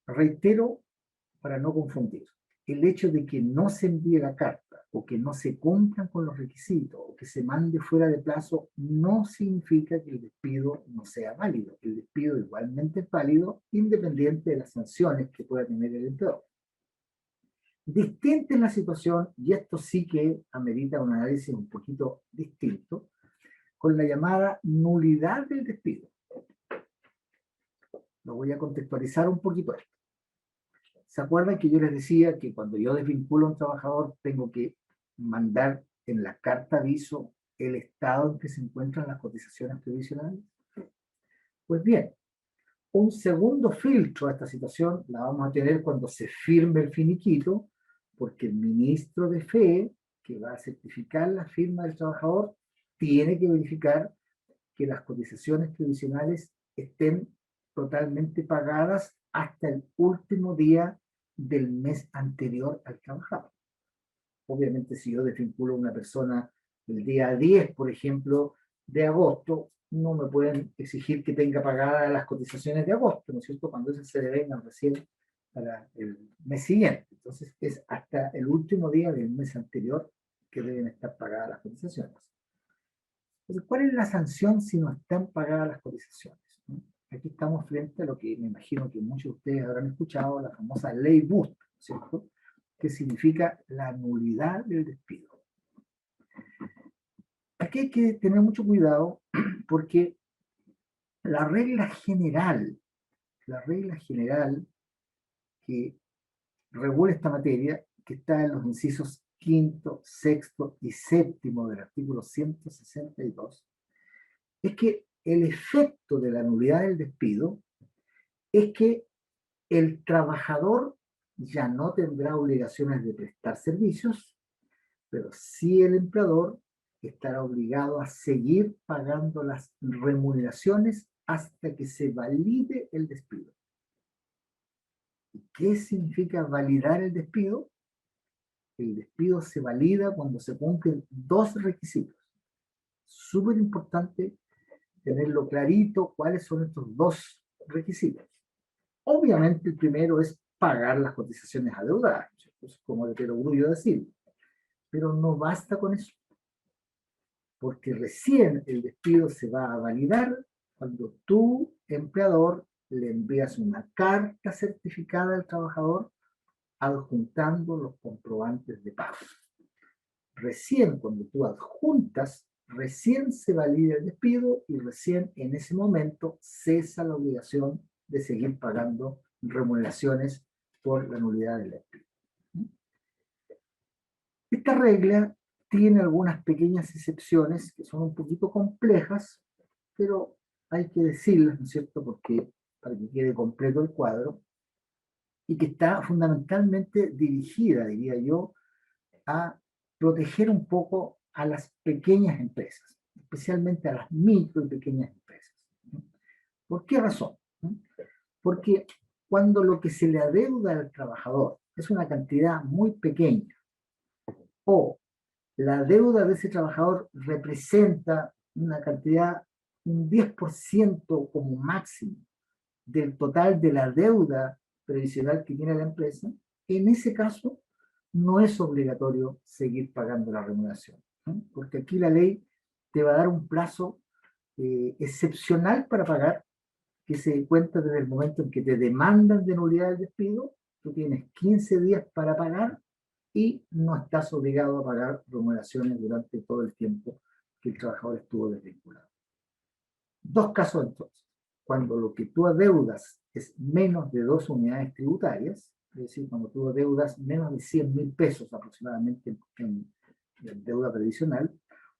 reitero para no confundir, el hecho de que no se envíe la carta o que no se cumplan con los requisitos o que se mande fuera de plazo no significa que el despido no sea válido. El despido igualmente es válido independiente de las sanciones que pueda tener el empleador. Distinta es la situación, y esto sí que amerita un análisis un poquito distinto, con la llamada nulidad del despido. Lo voy a contextualizar un poquito esto. ¿Se acuerdan que yo les decía que cuando yo desvinculo a un trabajador tengo que mandar en la carta aviso el estado en que se encuentran las cotizaciones previsionales? Pues bien, un segundo filtro a esta situación la vamos a tener cuando se firme el finiquito, porque el ministro de Fe, que va a certificar la firma del trabajador, tiene que verificar que las cotizaciones previsionales estén totalmente pagadas hasta el último día del mes anterior al trabajador. Obviamente, si yo desvinculo a una persona el día 10, por ejemplo, de agosto, no me pueden exigir que tenga pagadas las cotizaciones de agosto, ¿no es cierto?, cuando esas se devengan recién para el mes siguiente. Entonces, es hasta el último día del mes anterior que deben estar pagadas las cotizaciones. Entonces, ¿cuál es la sanción si no están pagadas las cotizaciones? Aquí estamos frente a lo que me imagino que muchos de ustedes habrán escuchado, la famosa ley Bust, ¿cierto?, que significa la nulidad del despido. Aquí hay que tener mucho cuidado porque la regla general que regula esta materia, que está en los incisos quinto, sexto y séptimo del artículo 162, es que el efecto de la nulidad del despido es que el trabajador ya no tendrá obligaciones de prestar servicios, pero sí el empleador estará obligado a seguir pagando las remuneraciones hasta que se valide el despido. ¿Qué significa validar el despido? El despido se valida cuando se cumplen dos requisitos. Súper importante tenerlo clarito cuáles son estos dos requisitos. Obviamente el primero es pagar las cotizaciones adeudadas, es como de perogrullo decirlo, pero no basta con eso, porque recién el despido se va a validar cuando tú, empleador, le envías una carta certificada al trabajador adjuntando los comprobantes de pago. Recién cuando tú adjuntas, recién se valida el despido y recién en ese momento cesa la obligación de seguir pagando remuneraciones por la nulidad del despido. Esta regla tiene algunas pequeñas excepciones que son un poquito complejas, pero hay que decirlas, ¿no es cierto?, porque para que quede completo el cuadro, y que está fundamentalmente dirigida, diría yo, a proteger un poco a las pequeñas empresas, especialmente a las micro y pequeñas empresas. ¿Por qué razón? Porque cuando lo que se le adeuda al trabajador es una cantidad muy pequeña, o la deuda de ese trabajador representa una cantidad, un 10% como máximo del total de la deuda previsional que tiene la empresa, en ese caso no es obligatorio seguir pagando la remuneración, ¿no? Porque aquí la ley te va a dar un plazo excepcional para pagar, que se cuenta desde el momento en que te demandan de nulidad del despido. Tú tienes 15 días para pagar y no estás obligado a pagar remuneraciones durante todo el tiempo que el trabajador estuvo desvinculado. Dos casos entonces. Cuando lo que tú adeudas es menos de 2 unidades tributarias, es decir, cuando tú adeudas menos de 100.000 pesos aproximadamente en deuda previsional,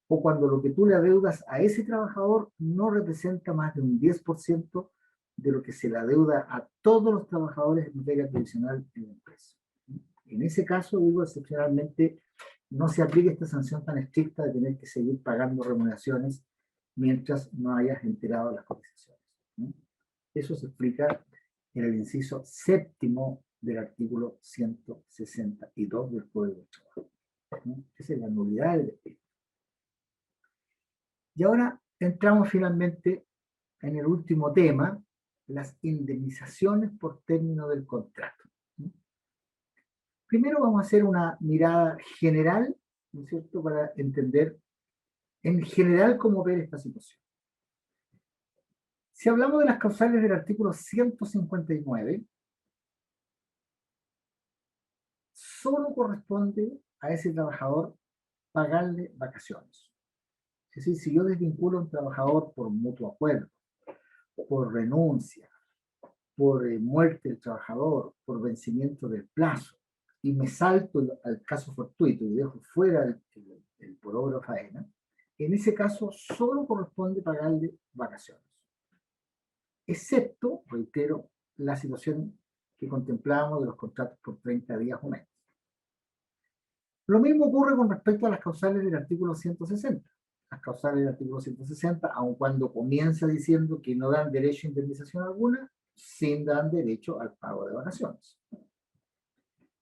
o cuando lo que tú le adeudas a ese trabajador no representa más de un 10% de lo que se le adeuda a todos los trabajadores en materia previsional en la empresa. En ese caso, digo, excepcionalmente, no se aplica esta sanción tan estricta de tener que seguir pagando remuneraciones mientras no hayas enterado las cotizaciones. Eso se explica en el inciso séptimo del artículo 162 del Código de Trabajo. Esa es la nulidad del despido. Y ahora entramos finalmente en el último tema, las indemnizaciones por término del contrato. Primero vamos a hacer una mirada general, ¿no es cierto?, para entender en general cómo ver esta situación. Si hablamos de las causales del artículo 159, solo corresponde a ese trabajador pagarle vacaciones. Es decir, si yo desvinculo a un trabajador por mutuo acuerdo, por renuncia, por muerte del trabajador, por vencimiento del plazo, y me salto al caso fortuito y dejo fuera el por obra o faena, en ese caso solo corresponde pagarle vacaciones. Excepto, reitero, la situación que contemplábamos de los contratos por 30 días o menos. Lo mismo ocurre con respecto a las causales del artículo 160. Las causales del artículo 160, aun cuando comienza diciendo que no dan derecho a indemnización alguna, sí dan derecho al pago de vacaciones.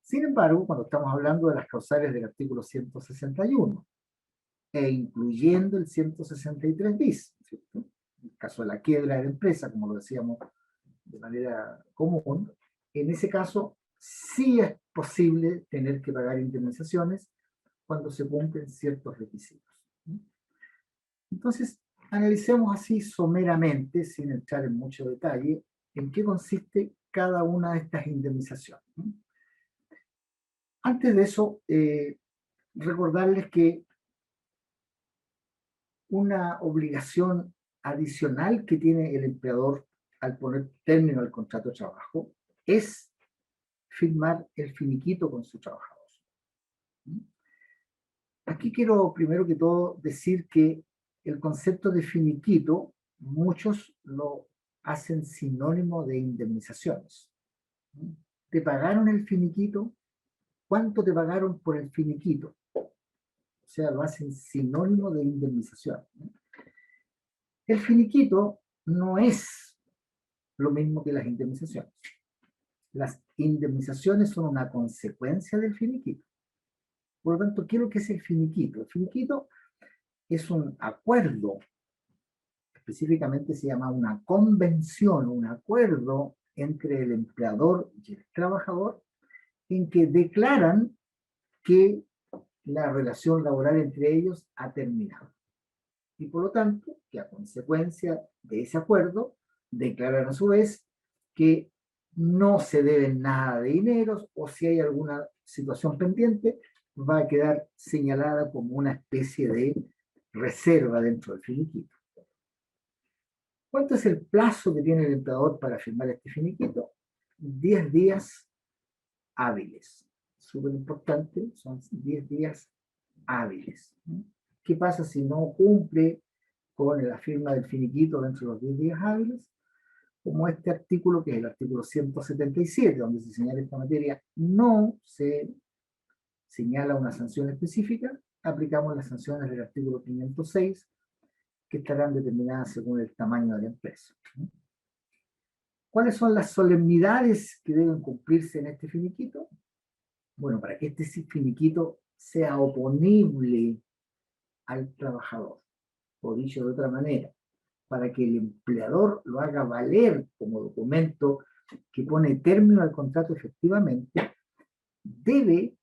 Sin embargo, cuando estamos hablando de las causales del artículo 161, e incluyendo el 163 bis, ¿cierto? En el caso de la quiebra de la empresa, como lo decíamos de manera común, en ese caso sí es posible tener que pagar indemnizaciones cuando se cumplen ciertos requisitos. Entonces, analicemos así someramente, sin entrar en mucho detalle, en qué consiste cada una de estas indemnizaciones. Antes de eso, recordarles que una obligación adicional que tiene el empleador al poner término al contrato de trabajo es firmar el finiquito con su trabajador. Aquí quiero primero que todo decir que el concepto de finiquito muchos lo hacen sinónimo de indemnizaciones. ¿Te pagaron el finiquito? ¿Cuánto te pagaron por el finiquito? O sea, lo hacen sinónimo de indemnización. El finiquito no es lo mismo que las indemnizaciones. Las indemnizaciones son una consecuencia del finiquito. Por lo tanto, ¿qué es lo que es el finiquito? El finiquito es un acuerdo, específicamente se llama una convención, un acuerdo entre el empleador y el trabajador, en que declaran que la relación laboral entre ellos ha terminado. Y por lo tanto, que a consecuencia de ese acuerdo, declaran a su vez que no se deben nada de dineros, o si hay alguna situación pendiente, va a quedar señalada como una especie de reserva dentro del finiquito. ¿Cuánto es el plazo que tiene el empleador para firmar este finiquito? 10 días hábiles. Súper importante, son 10 días hábiles. ¿Qué pasa si no cumple con la firma del finiquito dentro de los 10 días hábiles? Como este artículo, que es el artículo 177, donde se señala esta materia, no se señala una sanción específica, aplicamos las sanciones del artículo 506, que estarán determinadas según el tamaño de la empresa. ¿Cuáles son las solemnidades que deben cumplirse en este finiquito? Bueno, para que este finiquito sea oponible al trabajador, o dicho de otra manera, para que el empleador lo haga valer como documento que pone término al contrato efectivamente, debe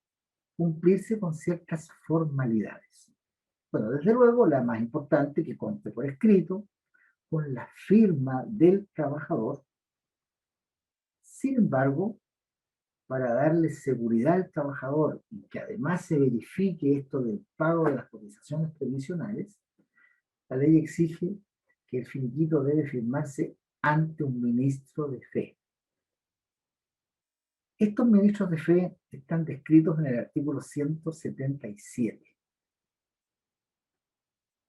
cumplirse con ciertas formalidades. Bueno, desde luego, la más importante, que conste por escrito, con la firma del trabajador. Sin embargo, para darle seguridad al trabajador y que además se verifique esto del pago de las cotizaciones previsionales, la ley exige que el finiquito debe firmarse ante un ministro de fe. Estos ministros de fe están descritos en el artículo 177.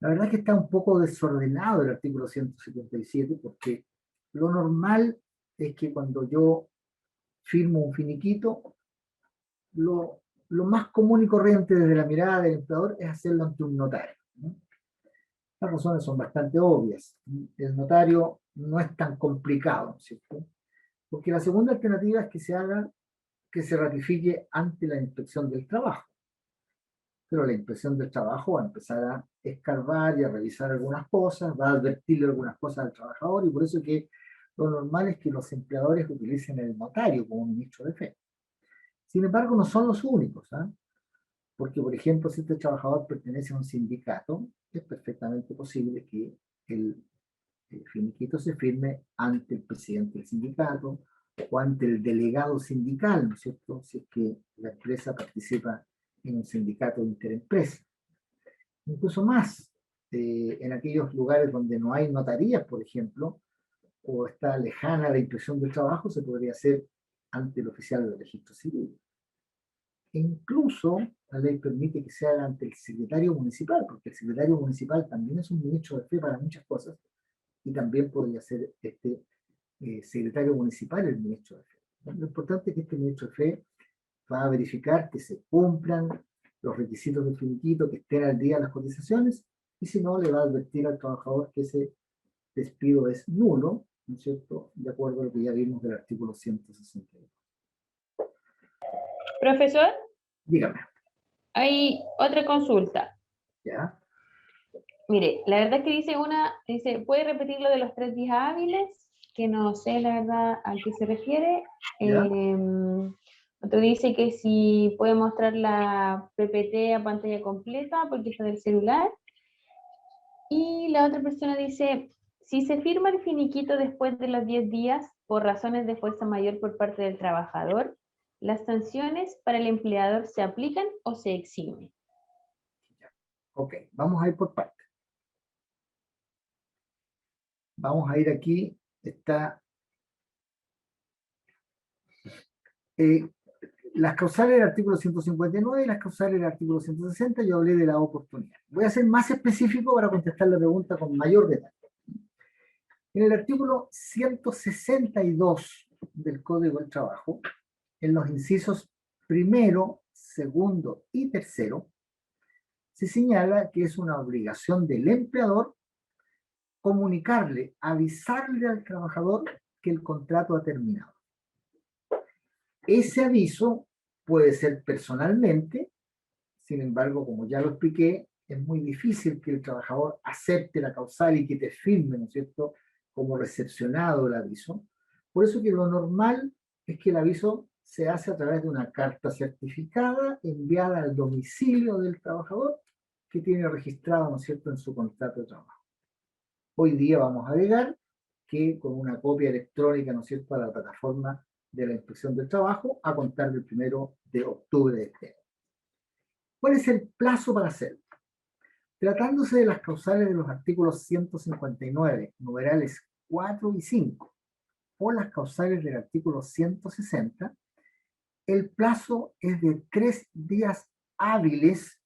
La verdad es que está un poco desordenado el artículo 177, porque lo normal es que cuando yo firmo un finiquito, lo más común y corriente desde la mirada del empleador es hacerlo ante un notario, ¿no? Las razones son bastante obvias. El notario no es tan complicado, ¿cierto? Porque la segunda alternativa es que se haga, que se ratifique ante la inspección del trabajo. Pero la inspección del trabajo va a empezar a escarbar y a revisar algunas cosas, va a advertirle algunas cosas al trabajador, y por eso que lo normal es que los empleadores utilicen el notario como ministro de fe. Sin embargo, no son los únicos, ¿eh? Porque, por ejemplo, si este trabajador pertenece a un sindicato, es perfectamente posible que el finiquito se firme ante el presidente del sindicato, o ante el delegado sindical, ¿no es cierto?, si es que la empresa participa en un sindicato de interempresa. Incluso más, en aquellos lugares donde no hay notarías, por ejemplo, o está lejana la inspección del trabajo, se podría hacer ante el oficial del registro civil. E incluso la ley permite que se haga ante el secretario municipal, porque el secretario municipal también es un ministro de fe para muchas cosas, y también podría ser este secretario municipal el ministro de fe. Lo importante es que este ministro de fe va a verificar que se cumplan los requisitos del finiquito, que estén al día las cotizaciones, y si no, le va a advertir al trabajador que ese despido es nulo, ¿no es cierto?, de acuerdo a lo que ya vimos del artículo 162. Profesor, Dígame. hay otra consulta. ¿Ya? Mire, la verdad que dice, ¿puede repetir lo de los 3 días hábiles? Que no sé la verdad a qué se refiere. ¿Ya? Otro dice que si puede mostrar la PPT a pantalla completa porque está del celular. Y la otra persona dice, si se firma el finiquito después de los 10 días por razones de fuerza mayor por parte del trabajador, ¿las sanciones para el empleador se aplican o se eximen? Ok, vamos a ir por partes. Vamos a ir aquí, está las causales del artículo 159 y las causales del artículo 160, yo hablé de la oportunidad. Voy a ser más específico para contestar la pregunta con mayor detalle. En el artículo 162 del Código del Trabajo, en los incisos primero, segundo y tercero, se señala que es una obligación del empleador comunicarle, avisarle al trabajador que el contrato ha terminado. Ese aviso puede ser personalmente, sin embargo, como ya lo expliqué, es muy difícil que el trabajador acepte la causal y que te firme, ¿no es cierto?, como recepcionado el aviso. Por eso que lo normal es que el aviso se hace a través de una carta certificada enviada al domicilio del trabajador que tiene registrado, ¿no es cierto?, en su contrato de trabajo. Hoy día vamos a agregar que con una copia electrónica, ¿no es cierto?, a la plataforma de la Inspección del Trabajo a contar del 1 de octubre de este año. ¿Cuál es el plazo para hacerlo? Tratándose de las causales de los artículos 159, numerales 4 y 5, o las causales del artículo 160, el plazo es de 3 días hábiles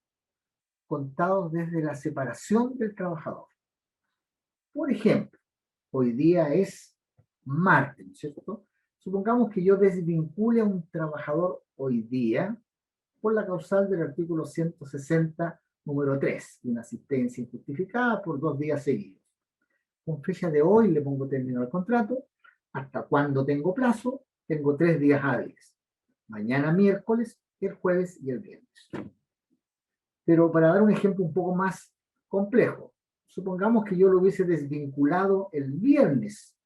contados desde la separación del trabajador. Por ejemplo, hoy día es martes, ¿no es cierto? Supongamos que yo desvincule a un trabajador hoy día por la causal del artículo 160, número 3, de una asistencia injustificada por 2 días seguidos. Con fecha de hoy le pongo término al contrato, hasta cuando tengo plazo, tengo 3 días hábiles. Mañana miércoles, el jueves y el viernes. Pero para dar un ejemplo un poco más complejo, supongamos que yo lo hubiese desvinculado el viernes.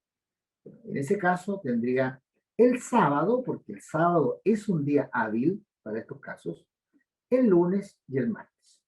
En ese caso tendría el sábado, porque el sábado es un día hábil para estos casos, el lunes y el martes.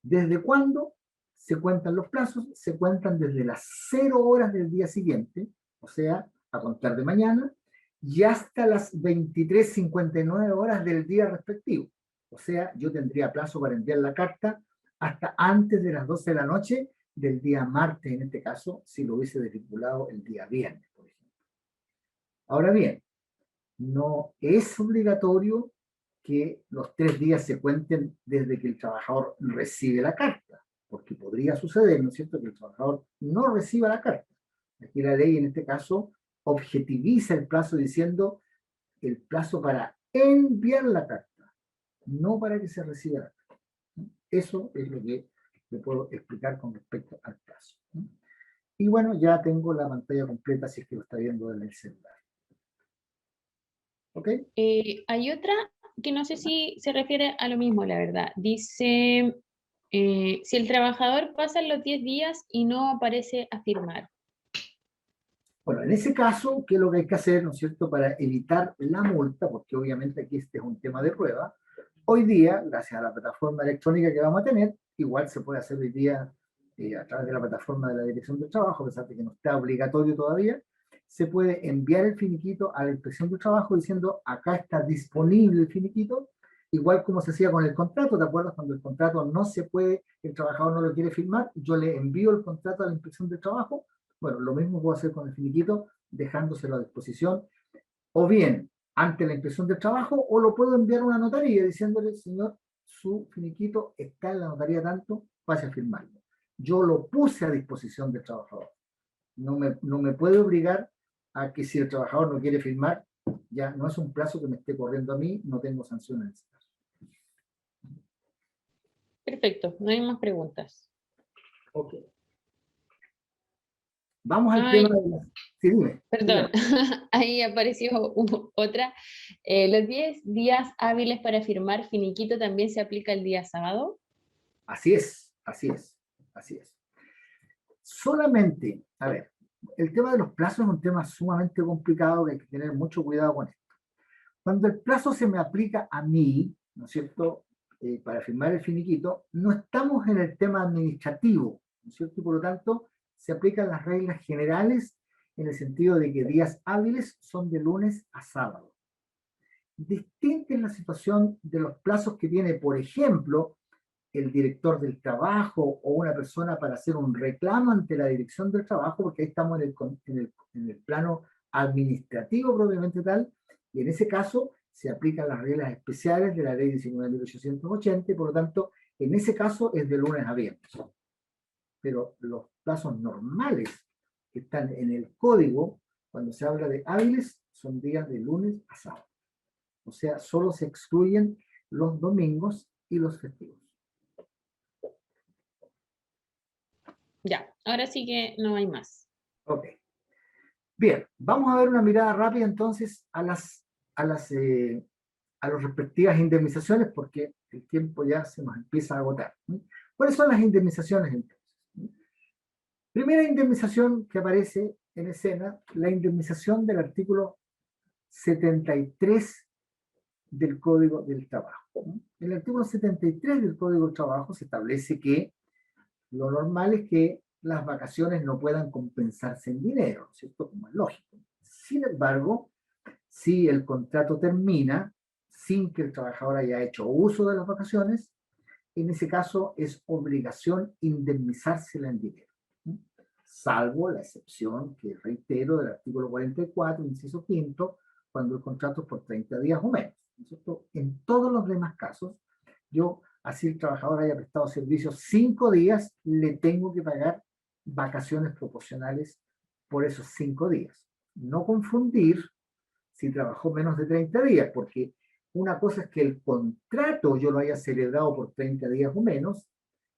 ¿Desde cuándo se cuentan los plazos? Se cuentan desde las 0 horas del día siguiente, o sea, a contar de mañana, y hasta las 23:59 horas del día respectivo. O sea, yo tendría plazo para enviar la carta hasta antes de las 12 de la noche del día martes, en este caso, si lo hubiese desvinculado el día viernes, por ejemplo. Ahora bien, no es obligatorio que los 3 días se cuenten desde que el trabajador recibe la carta, porque podría suceder, ¿no es cierto?, que el trabajador no reciba la carta. Aquí la ley, en este caso, objetiviza el plazo diciendo el plazo para enviar la carta, no para que se reciba la carta. Eso es lo que le puedo explicar con respecto al plazo. Y bueno, ya tengo la pantalla completa si es que lo está viendo desde el celular. ¿Ok? Hay otra que no sé si se refiere a lo mismo, la verdad. Dice, si el trabajador pasa los 10 días y no aparece a firmar. Bueno, en ese caso, ¿qué es lo que hay que hacer, ¿no es cierto?, para evitar la multa? Porque obviamente aquí este es un tema de prueba. Hoy día, gracias a la plataforma electrónica que vamos a tener, igual se puede hacer hoy día a través de la plataforma de la Dirección del Trabajo, a pesar de que no está obligatorio todavía, se puede enviar el finiquito a la inspección de trabajo diciendo, acá está disponible el finiquito, igual como se hacía con el contrato, ¿te acuerdas? Cuando el contrato no se puede, el trabajador no lo quiere firmar, yo le envío el contrato a la inspección de trabajo. Bueno, lo mismo puedo hacer con el finiquito, dejándoselo a disposición, o bien ante la inspección del trabajo, o lo puedo enviar a una notaría diciéndole, señor, su finiquito está en la notaría tanto, pase a firmarlo. Yo lo puse a disposición del trabajador. No me puede obligar a que si el trabajador no quiere firmar, ya no es un plazo que me esté corriendo a mí, no tengo sanción en ese caso. Perfecto, no hay más preguntas. Ok. Vamos al Ay, tema de las... Sí, dime. perdón, Dígame. ahí apareció otra. Los 10 días hábiles para firmar finiquito también se aplica el día sábado. Así es, así es, así es. Solamente, a ver, el tema de los plazos es un tema sumamente complicado que hay que tener mucho cuidado con esto. Cuando el plazo se me aplica a mí, ¿no es cierto?, para firmar el finiquito, no estamos en el tema administrativo, ¿no es cierto? Y por lo tanto, se aplican las reglas generales en el sentido de que días hábiles son de lunes a sábado. Distinta es la situación de los plazos que tiene, por ejemplo, el director del trabajo o una persona para hacer un reclamo ante la dirección del trabajo, porque ahí estamos en el plano administrativo propiamente tal, y en ese caso se aplican las reglas especiales de la ley 19.880, y por lo tanto, en ese caso es de lunes a viernes. Pero los plazos normales que están en el código, cuando se habla de hábiles, son días de lunes a sábado. O sea, solo se excluyen los domingos y los festivos. Ya, ahora sí que no hay más. Ok. Bien, vamos a ver una mirada rápida entonces a las respectivas indemnizaciones, porque el tiempo ya se nos empieza a agotar. ¿Cuáles son las indemnizaciones entonces? Primera indemnización que aparece en escena, la indemnización del artículo 73 del Código del Trabajo. En el artículo 73 del Código del Trabajo se establece que lo normal es que las vacaciones no puedan compensarse en dinero, ¿cierto? Como es lógico. Sin embargo, si el contrato termina sin que el trabajador haya hecho uso de las vacaciones, en ese caso es obligación indemnizársela en dinero, salvo la excepción que reitero del artículo 44, inciso quinto, cuando el contrato es por 30 días o menos, ¿cierto? En todos los demás casos, yo, así el trabajador haya prestado servicios 5 días, le tengo que pagar vacaciones proporcionales por esos 5 días. No confundir si trabajó menos de 30 días, porque una cosa es que el contrato yo lo haya celebrado por 30 días o menos,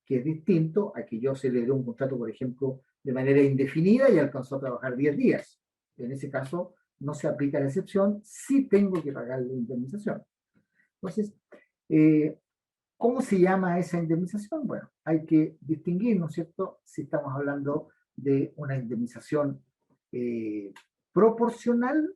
que es distinto a que yo celebré un contrato, por ejemplo, de manera indefinida y alcanzó a trabajar 10 días. En ese caso, no se aplica la excepción, sí tengo que pagar la indemnización. Entonces, ¿cómo se llama esa indemnización? Bueno, hay que distinguir, ¿no es cierto?, si estamos hablando de una indemnización proporcional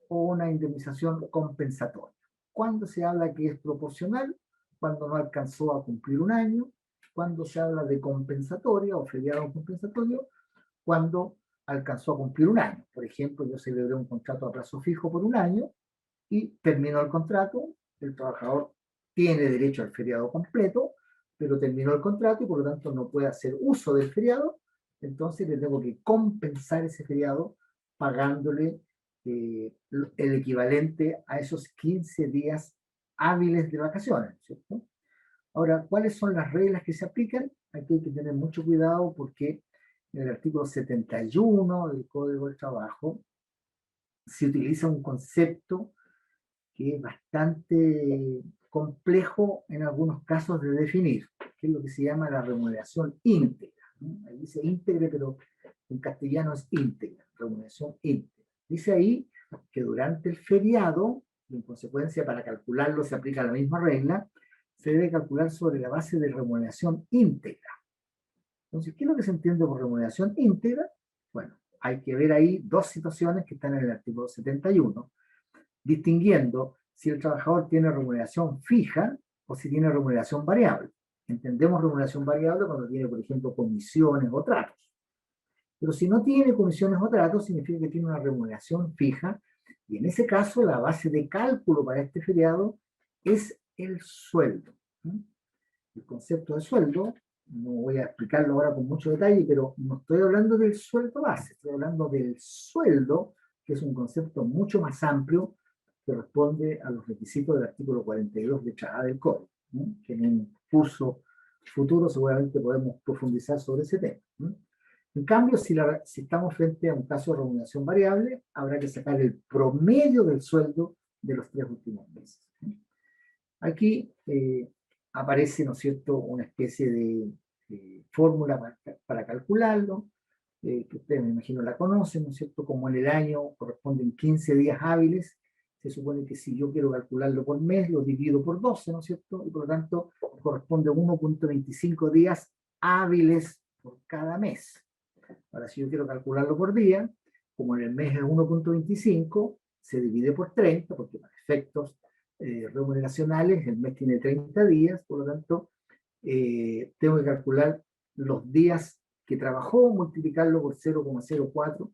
o una indemnización compensatoria. ¿Cuándo se habla que es proporcional? Cuando no alcanzó a cumplir un año. Cuando se habla de compensatoria o feriado compensatorio, cuando alcanzó a cumplir un año. Por ejemplo, yo celebré un contrato a plazo fijo por un año y terminó el contrato, el trabajador tiene derecho al feriado completo, pero terminó el contrato y por lo tanto no puede hacer uso del feriado, entonces le tengo que compensar ese feriado pagándole el equivalente a esos 15 días hábiles de vacaciones, ¿cierto? Ahora, ¿cuáles son las reglas que se aplican? Aquí hay que tener mucho cuidado porque en el artículo 71 del Código del Trabajo se utiliza un concepto que es bastante complejo en algunos casos de definir, que es lo que se llama la remuneración íntegra, ¿no? Ahí dice íntegra, pero en castellano es íntegra, remuneración íntegra. Dice ahí que durante el feriado, y en consecuencia para calcularlo se aplica la misma regla, se debe calcular sobre la base de remuneración íntegra. Entonces, ¿qué es lo que se entiende por remuneración íntegra? Bueno, hay que ver ahí dos situaciones que están en el artículo 71, distinguiendo si el trabajador tiene remuneración fija o si tiene remuneración variable. Entendemos remuneración variable cuando tiene, por ejemplo, comisiones o tratos. Pero si no tiene comisiones o tratos, significa que tiene una remuneración fija, y en ese caso la base de cálculo para este feriado es el sueldo. El concepto de sueldo, no voy a explicarlo ahora con mucho detalle, pero no estoy hablando del sueldo base, estoy hablando del sueldo, que es un concepto mucho más amplio que responde a los requisitos del artículo 42 letra A del Código, que en un curso futuro seguramente podemos profundizar sobre ese tema. En cambio, si estamos frente a un caso de remuneración variable, habrá que sacar el promedio del sueldo de los 3 últimos meses. Aquí aparece, ¿no es cierto?, una especie de fórmula para calcularlo, que ustedes me imagino la conocen, ¿no es cierto?, como en el año corresponden 15 días hábiles, se supone que si yo quiero calcularlo por mes, lo divido por 12, ¿no es cierto?, y por lo tanto corresponde 1.25 días hábiles por cada mes. Ahora, si yo quiero calcularlo por día, como en el mes es 1.25, se divide por 30, porque para efectos remuneracionales el mes tiene 30 días, por lo tanto, tengo que calcular los días que trabajó, multiplicarlo por 0,04,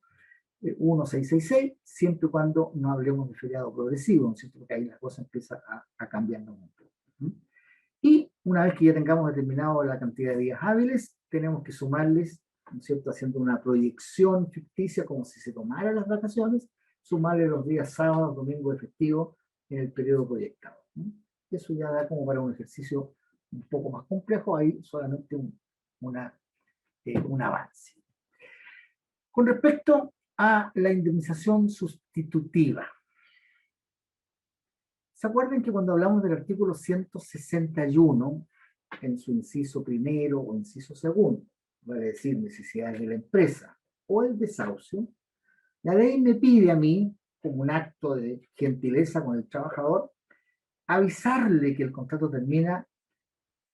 1666, siempre y cuando no hablemos de feriado progresivo, ¿no es cierto? Porque ahí la cosa empieza a cambiar un poco. Y una vez que ya tengamos determinado la cantidad de días hábiles, tenemos que sumarles, ¿no es cierto?, haciendo una proyección ficticia como si se tomaran las vacaciones, sumarle los días sábados, domingos y festivos en el periodo proyectado. Eso ya da como para un ejercicio un poco más complejo, ahí solamente un avance. Con respecto a la indemnización sustitutiva, ¿se acuerdan que cuando hablamos del artículo 161, en su inciso primero o inciso segundo, vale decir necesidades de la empresa o el desahucio, la ley me pide a mí, como un acto de gentileza con el trabajador, avisarle que el contrato termina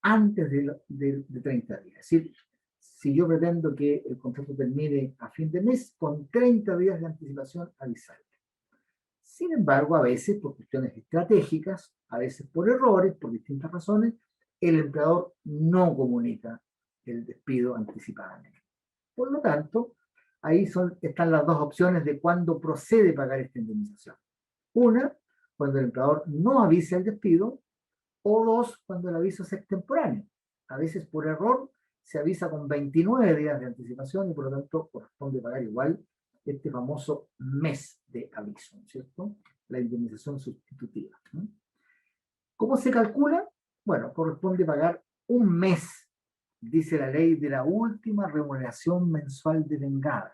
antes de 30 días? Es decir, si yo pretendo que el contrato termine a fin de mes, con 30 días de anticipación avisarle. Sin embargo, a veces por cuestiones estratégicas, a veces por errores, por distintas razones, el empleador no comunica el despido anticipadamente. Por lo tanto, ahí están las dos opciones de cuándo procede pagar esta indemnización. Una, cuando el empleador no avisa el despido, o dos, cuando el aviso es extemporáneo. A veces por error se avisa con 29 días de anticipación y por lo tanto corresponde pagar igual este famoso mes de aviso, ¿no es cierto? La indemnización sustitutiva. ¿Cómo se calcula? Bueno, corresponde pagar un mes, dice la ley, de la última remuneración mensual devengada.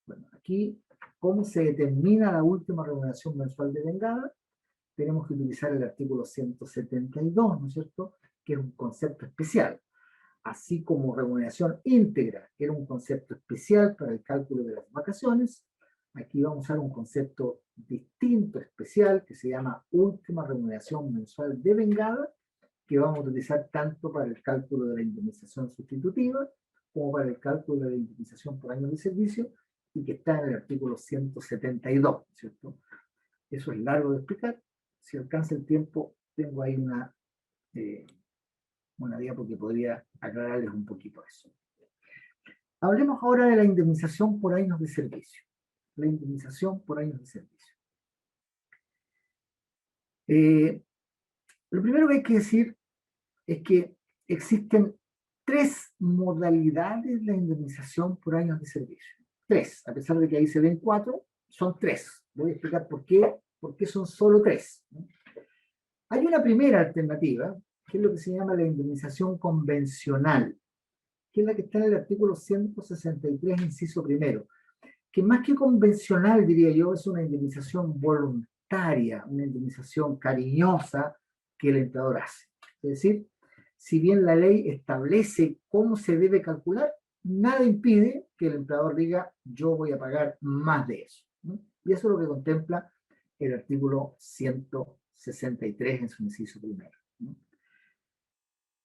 Bueno, aquí, ¿cómo se determina la última remuneración mensual devengada? Tenemos que utilizar el artículo 172, ¿no es cierto?, que es un concepto especial. Así como remuneración íntegra era un concepto especial para el cálculo de las vacaciones, aquí vamos a usar un concepto distinto, especial, que se llama última remuneración mensual devengada, que vamos a utilizar tanto para el cálculo de la indemnización sustitutiva como para el cálculo de la indemnización por año de servicio, y que está en el artículo 172, ¿cierto? Eso es largo de explicar. Si alcanza el tiempo, tengo ahí una diapo que podría aclararles un poquito eso. Hablemos ahora de la indemnización por años de servicio. La indemnización por años de servicio. Lo primero que hay que decir es que existen 3 modalidades de indemnización por años de servicio. 3, a pesar de que ahí se ven 4, son 3. Voy a explicar por qué son solo 3. Hay una primera alternativa, que es lo que se llama la indemnización convencional, que es la que está en el artículo 163, inciso primero, que más que convencional, diría yo, es una indemnización voluntaria, una indemnización cariñosa que el empleador hace. Es decir, si bien la ley establece cómo se debe calcular, nada impide que el empleador diga, yo voy a pagar más de eso, ¿no? Y eso es lo que contempla el artículo 163 en su inciso primero, ¿no?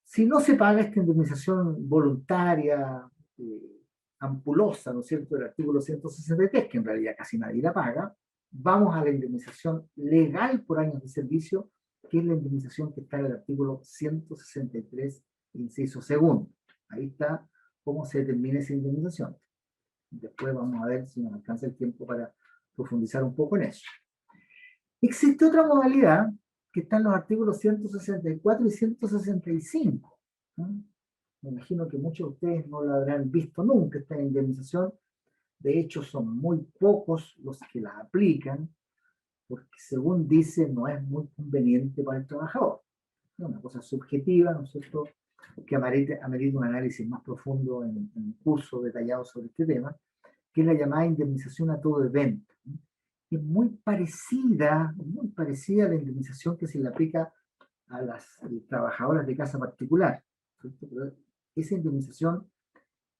Si no se paga esta indemnización voluntaria, ampulosa, ¿no es cierto?, del artículo 163, que en realidad casi nadie la paga, vamos a la indemnización legal por años de servicio, que es la indemnización que está en el artículo 163, inciso segundo. Ahí está cómo se determina esa indemnización. Después vamos a ver si nos alcanza el tiempo para profundizar un poco en eso. Existe otra modalidad que está en los artículos 164 y 165. ¿No? Me imagino que muchos de ustedes no la habrán visto nunca, esta indemnización. De hecho, son muy pocos los que la aplican, porque según dice, no es muy conveniente para el trabajador. Es una cosa subjetiva, ¿no es cierto?, que amerita un análisis más profundo en un curso detallado sobre este tema, que es la llamada indemnización a todo evento. Es muy parecida a la indemnización que se le aplica a las trabajadoras de casa particular. ¿Cierto? Pero esa indemnización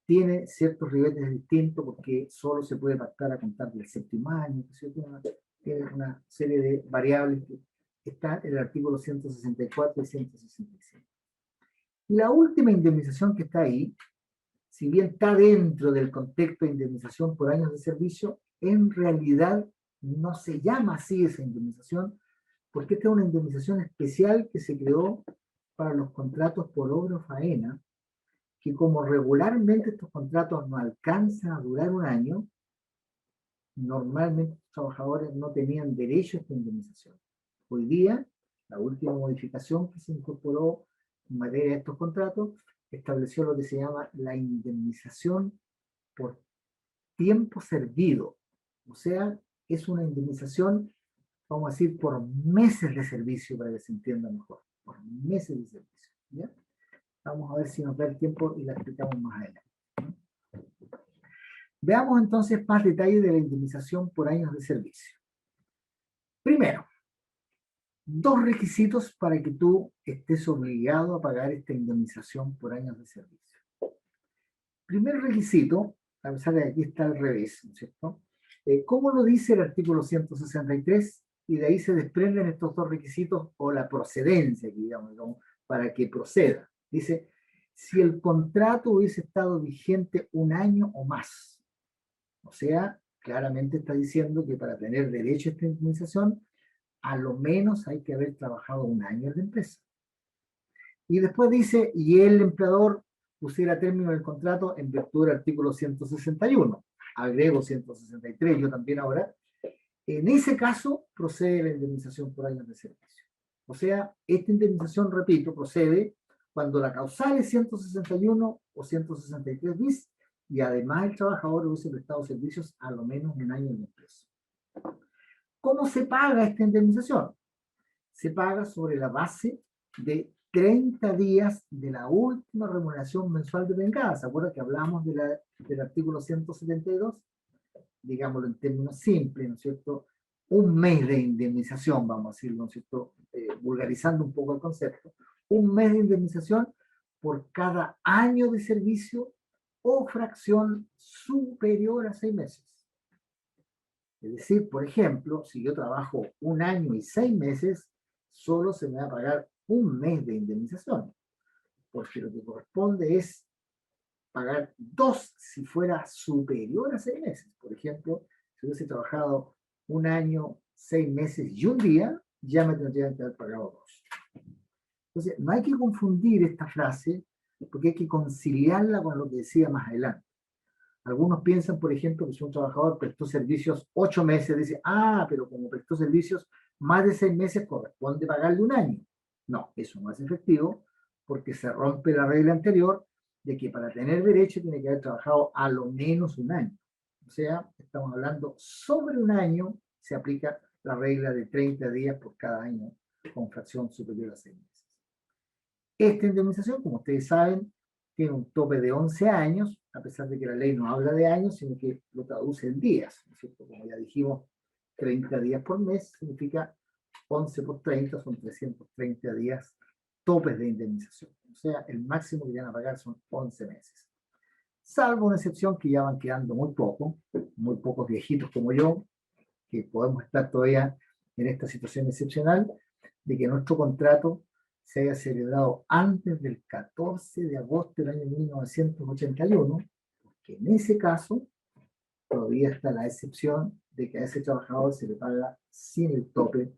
tiene ciertos ribetes distintos porque solo se puede pactar a contar del séptimo año, tiene una serie de variables que están en el artículo 164 y 165. La última indemnización que está ahí, si bien está dentro del contexto de indemnización por años de servicio, en realidad no se llama así esa indemnización, porque esta es una indemnización especial que se creó para los contratos por obra o faena, que como regularmente estos contratos no alcanzan a durar un año, normalmente los trabajadores no tenían derecho a esta indemnización. Hoy día, la última modificación que se incorporó en materia de estos contratos estableció lo que se llama la indemnización por tiempo servido. O sea, es una indemnización, vamos a decir, por meses de servicio, para que se entienda mejor. Por meses de servicio. ¿Ya? Vamos a ver si nos da el tiempo y la explicamos más adelante. Veamos entonces más detalles de la indemnización por años de servicio. Primero, dos requisitos para que tú estés obligado a pagar esta indemnización por años de servicio. Primer requisito, a pesar de que aquí está al revés, ¿no es cierto? ¿Cómo lo dice el artículo 163? Y de ahí se desprenden estos dos requisitos o la procedencia, digamos, para que proceda. Dice, si el contrato hubiese estado vigente un año o más. O sea, claramente está diciendo que para tener derecho a esta indemnización, a lo menos hay que haber trabajado un año en la empresa. Y después dice, y el empleador pusiera término del contrato en virtud del artículo 161. Agrego 163, yo también ahora. En ese caso, procede la indemnización por años de servicio. O sea, esta indemnización, repito, procede cuando la causal es 161 o 163 bis, y además el trabajador hubiese prestado servicios a lo menos un año en la empresa. ¿Cómo se paga esta indemnización? Se paga sobre la base de 30 días de la última remuneración mensual de vengada. ¿Se acuerdan que hablamos del artículo 172? Digámoslo en términos simples, ¿no es cierto? Un mes de indemnización, vamos a decirlo, ¿no es cierto? Vulgarizando un poco el concepto. Un mes de indemnización por cada año de servicio o fracción superior a 6 meses. Es decir, por ejemplo, si yo trabajo un año y 6 meses, solo se me va a pagar un mes de indemnización, porque lo que corresponde es pagar 2 si fuera superior a 6 meses. Por ejemplo, si hubiese trabajado un año, 6 meses y un día, ya me tendrían que haber pagado 2. Entonces, no hay que confundir esta frase, porque hay que conciliarla con lo que decía más adelante. Algunos piensan, por ejemplo, que si un trabajador prestó servicios 8 meses, dice, pero como prestó servicios más de 6 meses, corresponde pagarle un año. No, eso no es efectivo, porque se rompe la regla anterior de que para tener derecho tiene que haber trabajado a lo menos un año. O sea, estamos hablando sobre un año, se aplica la regla de 30 días por cada año con fracción superior a 6 meses. Esta indemnización, como ustedes saben, tiene un tope de 11 años, a pesar de que la ley no habla de años, sino que lo traduce en días, ¿no es cierto? Como ya dijimos, 30 días por mes significa 11 por 30, son 330 días topes de indemnización. O sea, el máximo que van a pagar son 11 meses. Salvo una excepción que ya van quedando muy pocos viejitos como yo, que podemos estar todavía en esta situación excepcional, de que nuestro contrato se haya celebrado antes del 14 de agosto del año 1981, porque en ese caso todavía está la excepción de que a ese trabajador se le paga sin el tope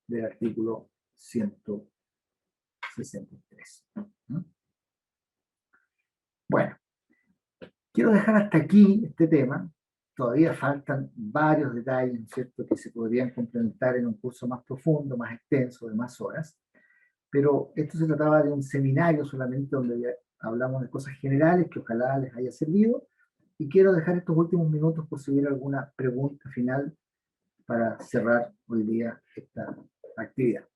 del artículo 163. Bueno, Quiero dejar hasta aquí este tema. Todavía faltan varios detalles, ¿no es cierto?, que se podrían complementar en un curso más profundo, más extenso, de más horas. Pero esto se trataba de un seminario solamente donde ya hablamos de cosas generales que ojalá les haya servido. Y quiero dejar estos últimos minutos por si hubiera alguna pregunta final para cerrar hoy día esta actividad.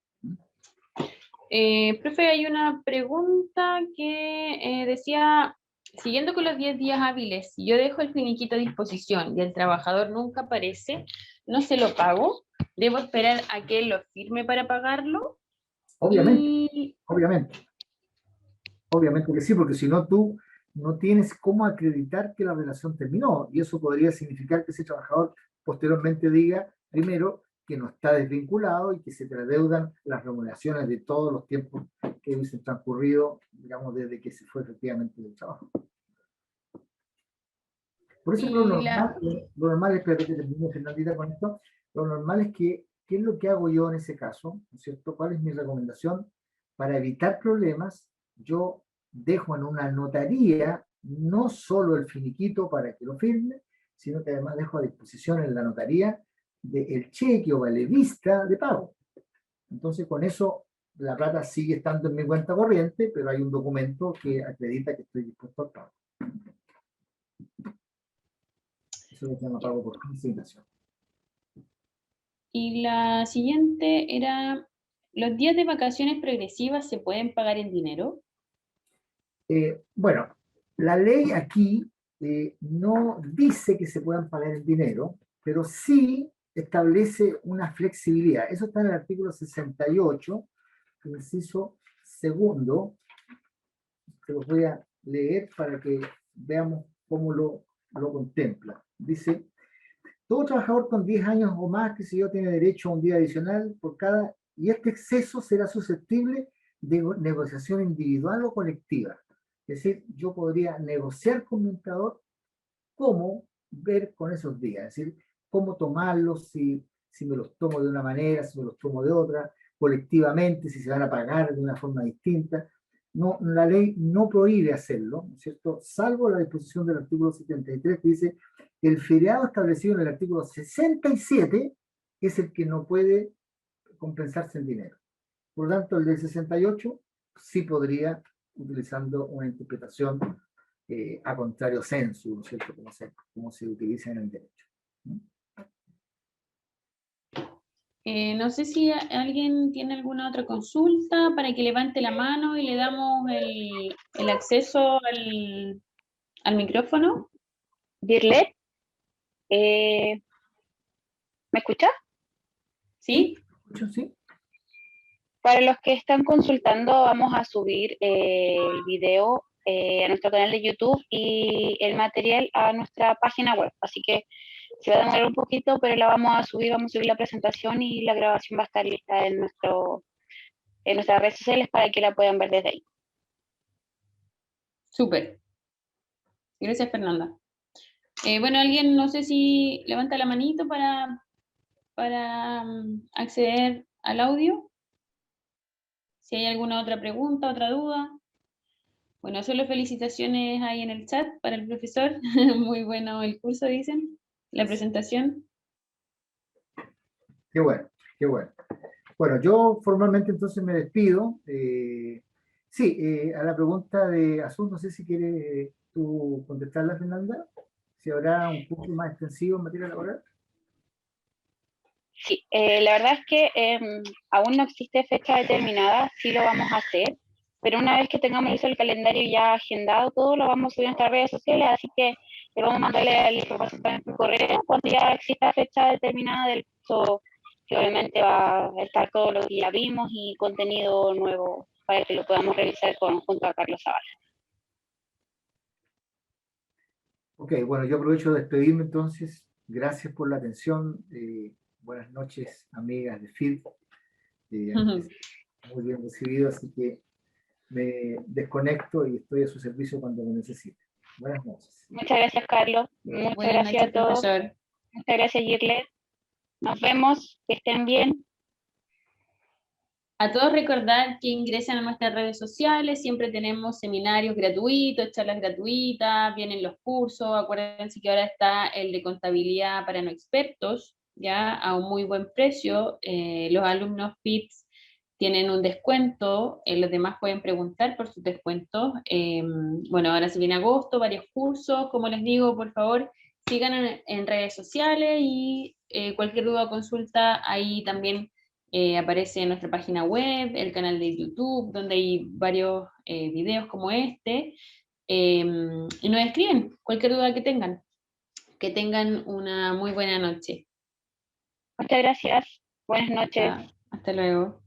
Profe, hay una pregunta que decía, siguiendo con los 10 días hábiles, si yo dejo el finiquito a disposición y el trabajador nunca aparece, ¿no se lo pago? ¿Debo esperar a que él lo firme para pagarlo? Obviamente, obviamente que sí, porque si no tú no tienes cómo acreditar que la relación terminó, y eso podría significar que ese trabajador posteriormente diga, primero, que no está desvinculado y que se te adeudan las remuneraciones de todos los tiempos que hubiesen transcurrido, digamos, desde que se fue efectivamente del trabajo. Por eso lo normal, espérate que termine, Fernandita, con esto, lo normal es que, ¿qué es lo que hago yo en ese caso? ¿No es cierto? ¿Cuál es mi recomendación? Para evitar problemas, yo dejo en una notaría no solo el finiquito para que lo firme, sino que además dejo a disposición en la notaría del cheque o vale vista de pago. Entonces, con eso, la plata sigue estando en mi cuenta corriente, pero hay un documento que acredita que estoy dispuesto al pago. Eso se llama pago por consignación. Y la siguiente era, ¿los días de vacaciones progresivas se pueden pagar en dinero? Bueno, la ley aquí no dice que se puedan pagar en dinero, pero sí establece una flexibilidad. Eso está en el artículo 68, inciso segundo. Se los voy a leer para que veamos cómo lo contempla. Dice, todo trabajador con 10 años o más, que si yo, tiene derecho a un día adicional por cada, y este exceso será susceptible de negociación individual o colectiva. Es decir, yo podría negociar con mi empleador cómo ver con esos días, es decir, cómo tomarlos, si me los tomo de una manera, si me los tomo de otra, colectivamente, si se van a pagar de una forma distinta. No, la ley no prohíbe hacerlo, ¿no es cierto?, salvo la disposición del artículo 73 que dice que el feriado establecido en el artículo 67 es el que no puede compensarse en dinero. Por lo tanto, el del 68 sí podría, utilizando una interpretación a contrario sensu, ¿no es cierto?, como se utiliza en el derecho. No sé si alguien tiene alguna otra consulta para que levante la mano y le damos el acceso al micrófono. Dirlet, ¿me escuchas? ¿Sí? ¿Sí? Para los que están consultando, vamos a subir el video a nuestro canal de YouTube y el material a nuestra página web. Así que se va a demorar un poquito, pero vamos a subir la presentación y la grabación va a estar lista en nuestras redes sociales para que la puedan ver desde ahí. Súper. Gracias, Fernanda. Bueno, alguien, no sé si levanta la manito para acceder al audio. Si hay alguna otra pregunta, otra duda. Bueno, solo felicitaciones ahí en el chat para el profesor. Muy bueno el curso, dicen. La presentación. Qué bueno, qué bueno. Bueno, yo formalmente entonces me despido. Sí, a la pregunta de Azul, no sé si quieres tú contestarla, Fernanda. Si habrá un curso más extensivo en materia laboral. Sí, la verdad es que aún no existe fecha determinada, sí lo vamos a hacer, pero una vez que tengamos listo el calendario ya agendado, todo lo vamos a subir a nuestras redes sociales, así que le vamos a mandarle la información también por correo cuando ya exista fecha determinada del curso, que obviamente va a estar todo lo que ya vimos y contenido nuevo para que lo podamos revisar junto a Carlos Zavala. Ok, bueno, yo aprovecho de despedirme entonces. Gracias por la atención. Buenas noches, amigas de FIT. Muy bien recibido, así que me desconecto y estoy a su servicio cuando lo necesite. Buenas noches. Muchas gracias, Carlos. Muchas Buenas gracias noches, a todos. profesor. Muchas gracias, Girlet. Nos vemos. Que estén bien. A todos recordar que ingresen a nuestras redes sociales, siempre tenemos seminarios gratuitos, charlas gratuitas, vienen los cursos, acuérdense que ahora está el de contabilidad para no expertos, ya a un muy buen precio, los alumnos FITS tienen un descuento, los demás pueden preguntar por sus descuentos. Bueno, ahora se viene agosto, varios cursos, como les digo, por favor, sigan en redes sociales y cualquier duda o consulta ahí también aparece en nuestra página web, el canal de YouTube, donde hay varios videos como este, y nos escriben cualquier duda que tengan. Que tengan una muy buena noche. Muchas gracias. Buenas noches. Hasta luego.